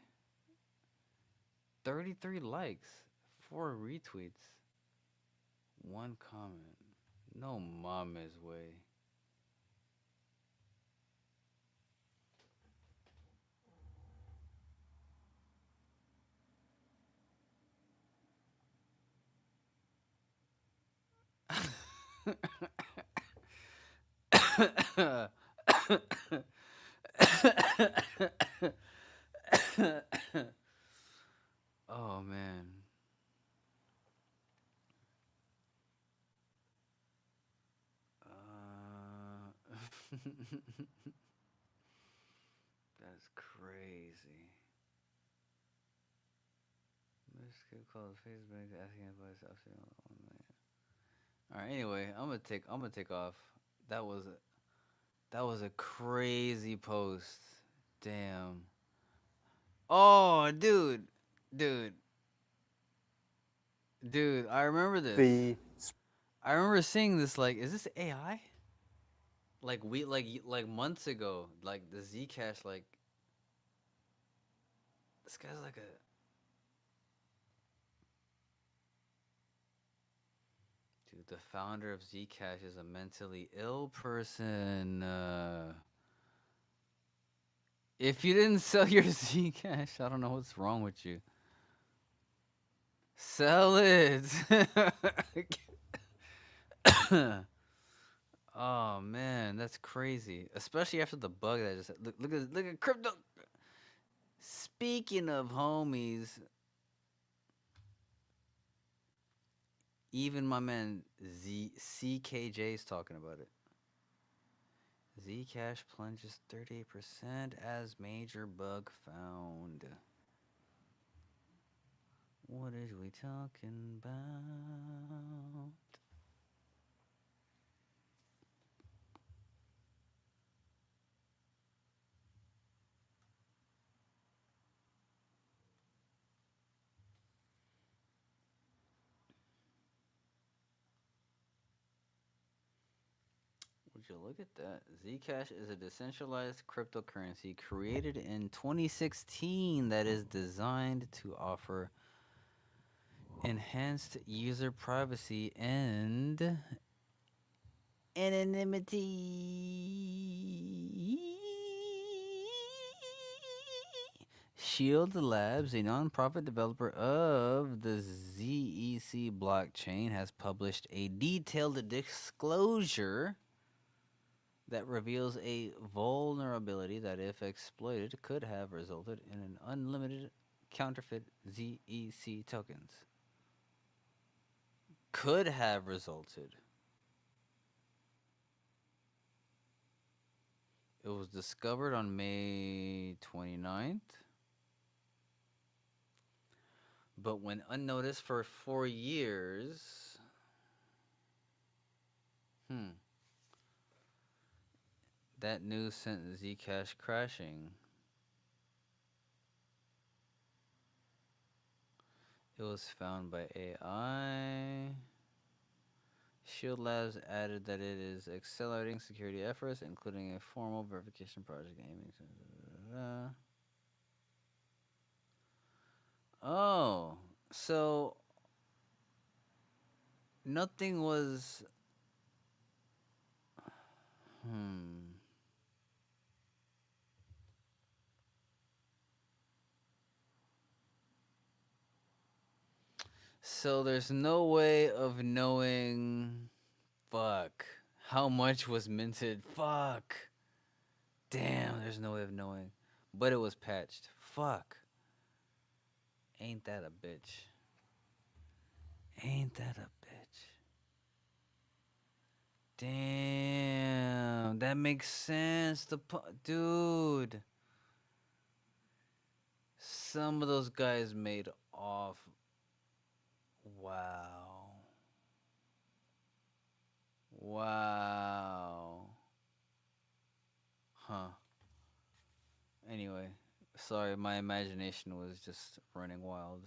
33 likes, 4 retweets, 1 comment. No mama's way. Oh man. That's crazy. This kid calls Facebook asking advice. All right. Anyway, I'm gonna take off. That was that was a crazy post. Damn. Oh, dude, dude. I remember this. I remember seeing this. Like, is this AI? Like like months ago. Like the Zcash. Like this guy's like a. Dude, the founder of Zcash is a mentally ill person. If you didn't sell your Zcash, I don't know what's wrong with you. Sell it. Oh man, that's crazy. Especially after the bug that I just look at crypto. Speaking of homies, even my man CKJ is talking about it. Zcash plunges 38% as major bug found. What is we talking about? Would you look at that? Zcash is a decentralized cryptocurrency created in 2016 that is designed to offer enhanced user privacy and anonymity. Shield Labs, a nonprofit developer of the ZEC blockchain, has published a detailed disclosure that reveals a vulnerability that, if exploited, could have resulted in an unlimited counterfeit ZEC tokens. Could have resulted. It was discovered on May 29th, but went unnoticed for 4 years. That news sent Zcash crashing. It was found by AI. Shield Labs added that it is accelerating security efforts, including a formal verification project aiming to. Oh, so nothing was. So there's no way of knowing. Fuck. How much was minted? Fuck. Damn, there's no way of knowing. But it was patched. Fuck. Ain't that a bitch? Ain't that a bitch? Damn, that makes sense. Dude, some of those guys made off. Wow. Wow. Anyway, sorry, my imagination was just running wild.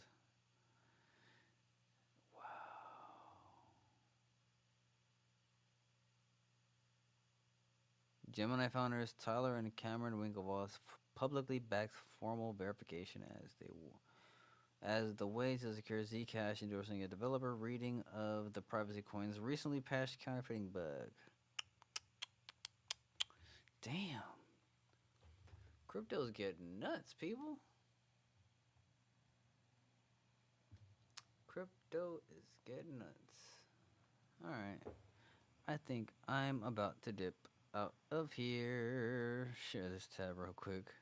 Gemini founders Tyler and Cameron Winklevoss publicly backed formal verification as the way to secure Zcash, endorsing a developer reading of the privacy coin's recently patched counterfeiting bug. Damn. Crypto's getting nuts, people. Crypto is getting nuts. Alright. I think I'm about to dip out of here. Share this tab real quick.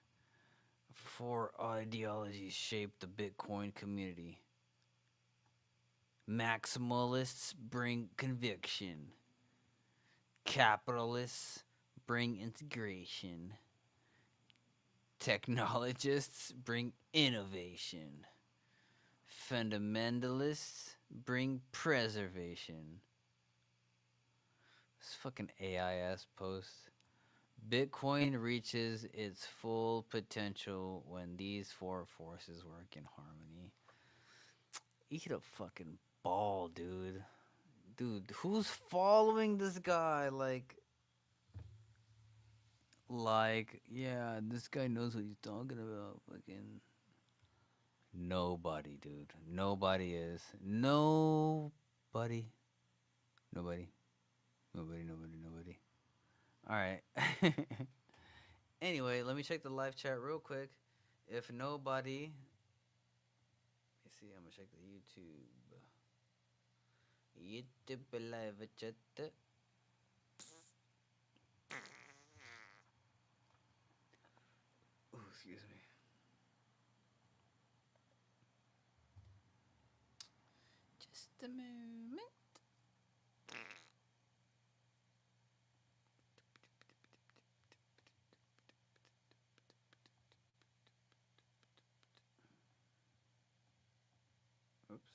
4 ideologies shape the Bitcoin community. Maximalists bring conviction. Capitalists bring integration. Technologists bring innovation. Fundamentalists bring preservation. This fucking AI ass post. Bitcoin reaches its full potential when these 4 forces work in harmony. Eat a fucking ball, dude. Dude, who's following this guy? Yeah, this guy knows what he's talking about. Fucking nobody, dude. Nobody is. Nobody. Nobody. Nobody, nobody, nobody. Alright. Anyway, let me check the live chat real quick. If nobody. Let me see, I'm gonna check the YouTube. YouTube live chat. Ooh, excuse me. Just a moment. Oops.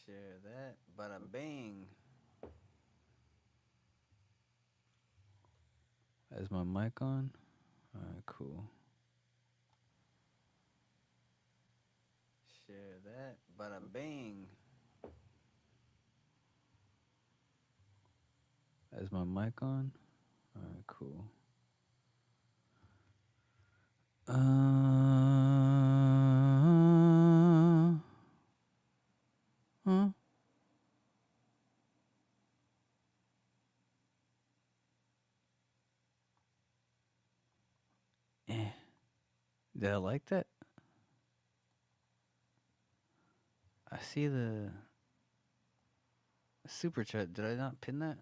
Share that. Bada bang. Is my mic on? Alright, cool. Share that. Bada bang. Is my mic on? Alright, cool. Huh? Did I like that? I see the super chat. Did I not pin that?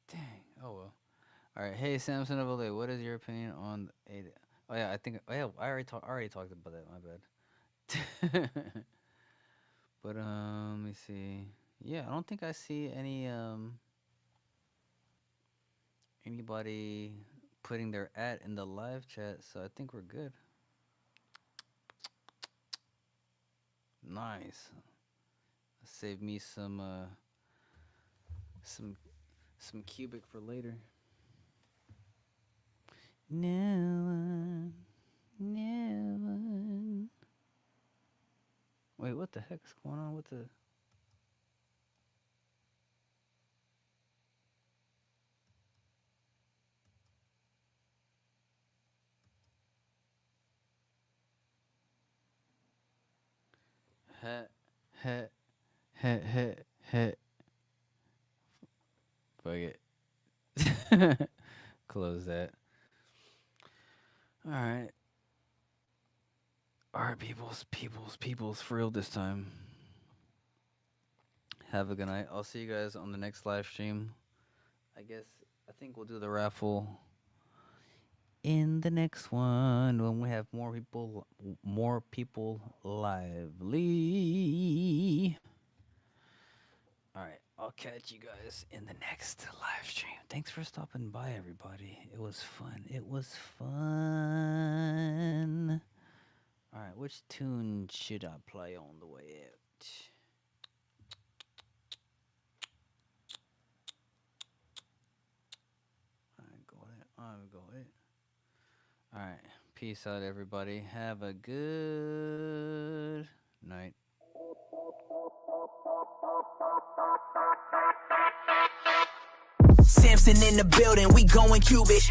Dang. Oh well. All right. Hey, Samson of LA, what is your opinion on a? Oh yeah, I think. Oh yeah, I already talked about that. My bad. But let me see. Yeah, I don't think I see anybody putting their @ in the live chat, so I think we're good. Nice. Save me some cubic for later. No one. Wait, what the heck's going on with the? Heh. Fuck it. Close that. All right. All right, peoples, for real this time. Have a good night. I'll see you guys on the next live stream. I think we'll do the raffle in the next one when we have more people lively. All right, I'll catch you guys in the next live stream. Thank Thanks for stopping by, everybody. It was fun. It was fun. All right, which tune should I play on the way out? I've got it. All right. Peace out, everybody. Have a good night. Samson in the building, we going Qubic.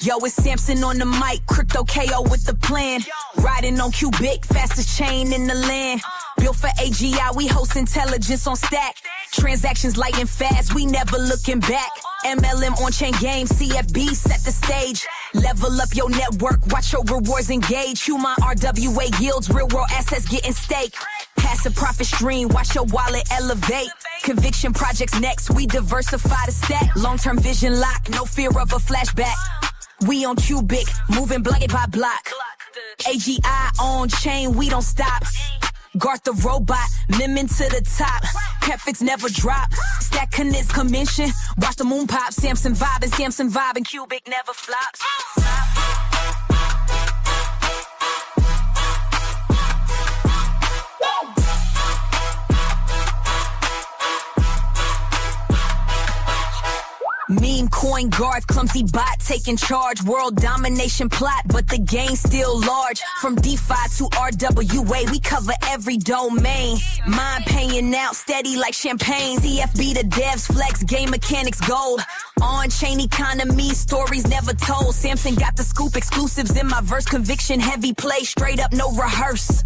Yo, it's Samson on the mic, crypto KO with the plan. Riding on Qubic, fastest chain in the land. Built for AGI, we host intelligence on stack. Transactions light and fast, we never looking back. MLM on-chain game, CFB set the stage. Level up your network, watch your rewards engage. Human RWA yields, real world assets getting staked. Passive profit stream, watch your wallet elevate. Conviction projects next, we diversify the stack. Long-term vision lock, no fear of a flashback. We on Qubic, moving block by block. AGI on chain, we don't stop. Guard the robot, lemon to the top. Prefix never drop. Stack connects commission. Watch the moon pop. Samson vibe and Qubic never flops. Meme coin guard, clumsy bot taking charge. World domination plot, but the game still large. From DeFi to RWA, we cover every domain. Mind paying out, steady like champagne. CFB the devs flex, game mechanics gold. On-chain economy, stories never told. Samson got the scoop, exclusives in my verse. Conviction, heavy play, straight up, no rehearse.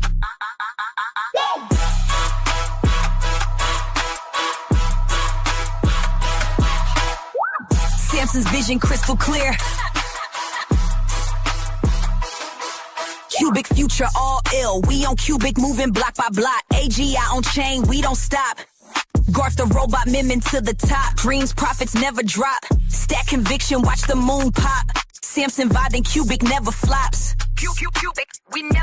Samson's vision crystal clear. Qubic future all ill. We on Qubic moving block by block. AGI on chain, we don't stop. Garth the robot miming to the top. Dreams, profits never drop. Stack conviction, watch the moon pop. Samson vibe and Qubic never flops. Qubic, we never